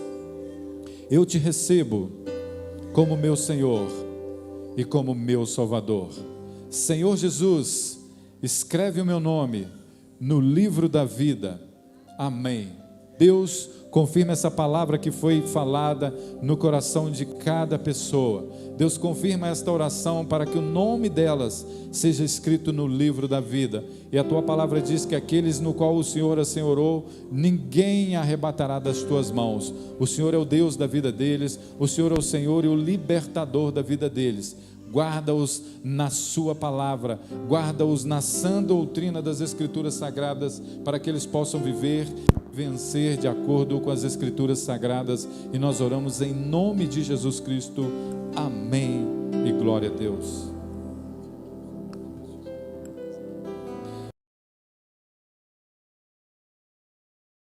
S1: eu te recebo como meu Senhor e como meu Salvador. Senhor Jesus, escreve o meu nome no livro da vida. Amém. Deus, confirma essa palavra que foi falada no coração de cada pessoa. Deus, confirma esta oração para que o nome delas seja escrito no livro da vida. E a tua palavra diz que aqueles no qual o Senhor assenhorou, ninguém arrebatará das tuas mãos. O Senhor é o Deus da vida deles, o Senhor é o Senhor e o libertador da vida deles. Guarda-os na sua palavra, guarda-os na sã doutrina das Escrituras Sagradas, para que eles possam viver, vencer de acordo com as Escrituras Sagradas. E nós oramos em nome de Jesus Cristo. Amém e glória a Deus.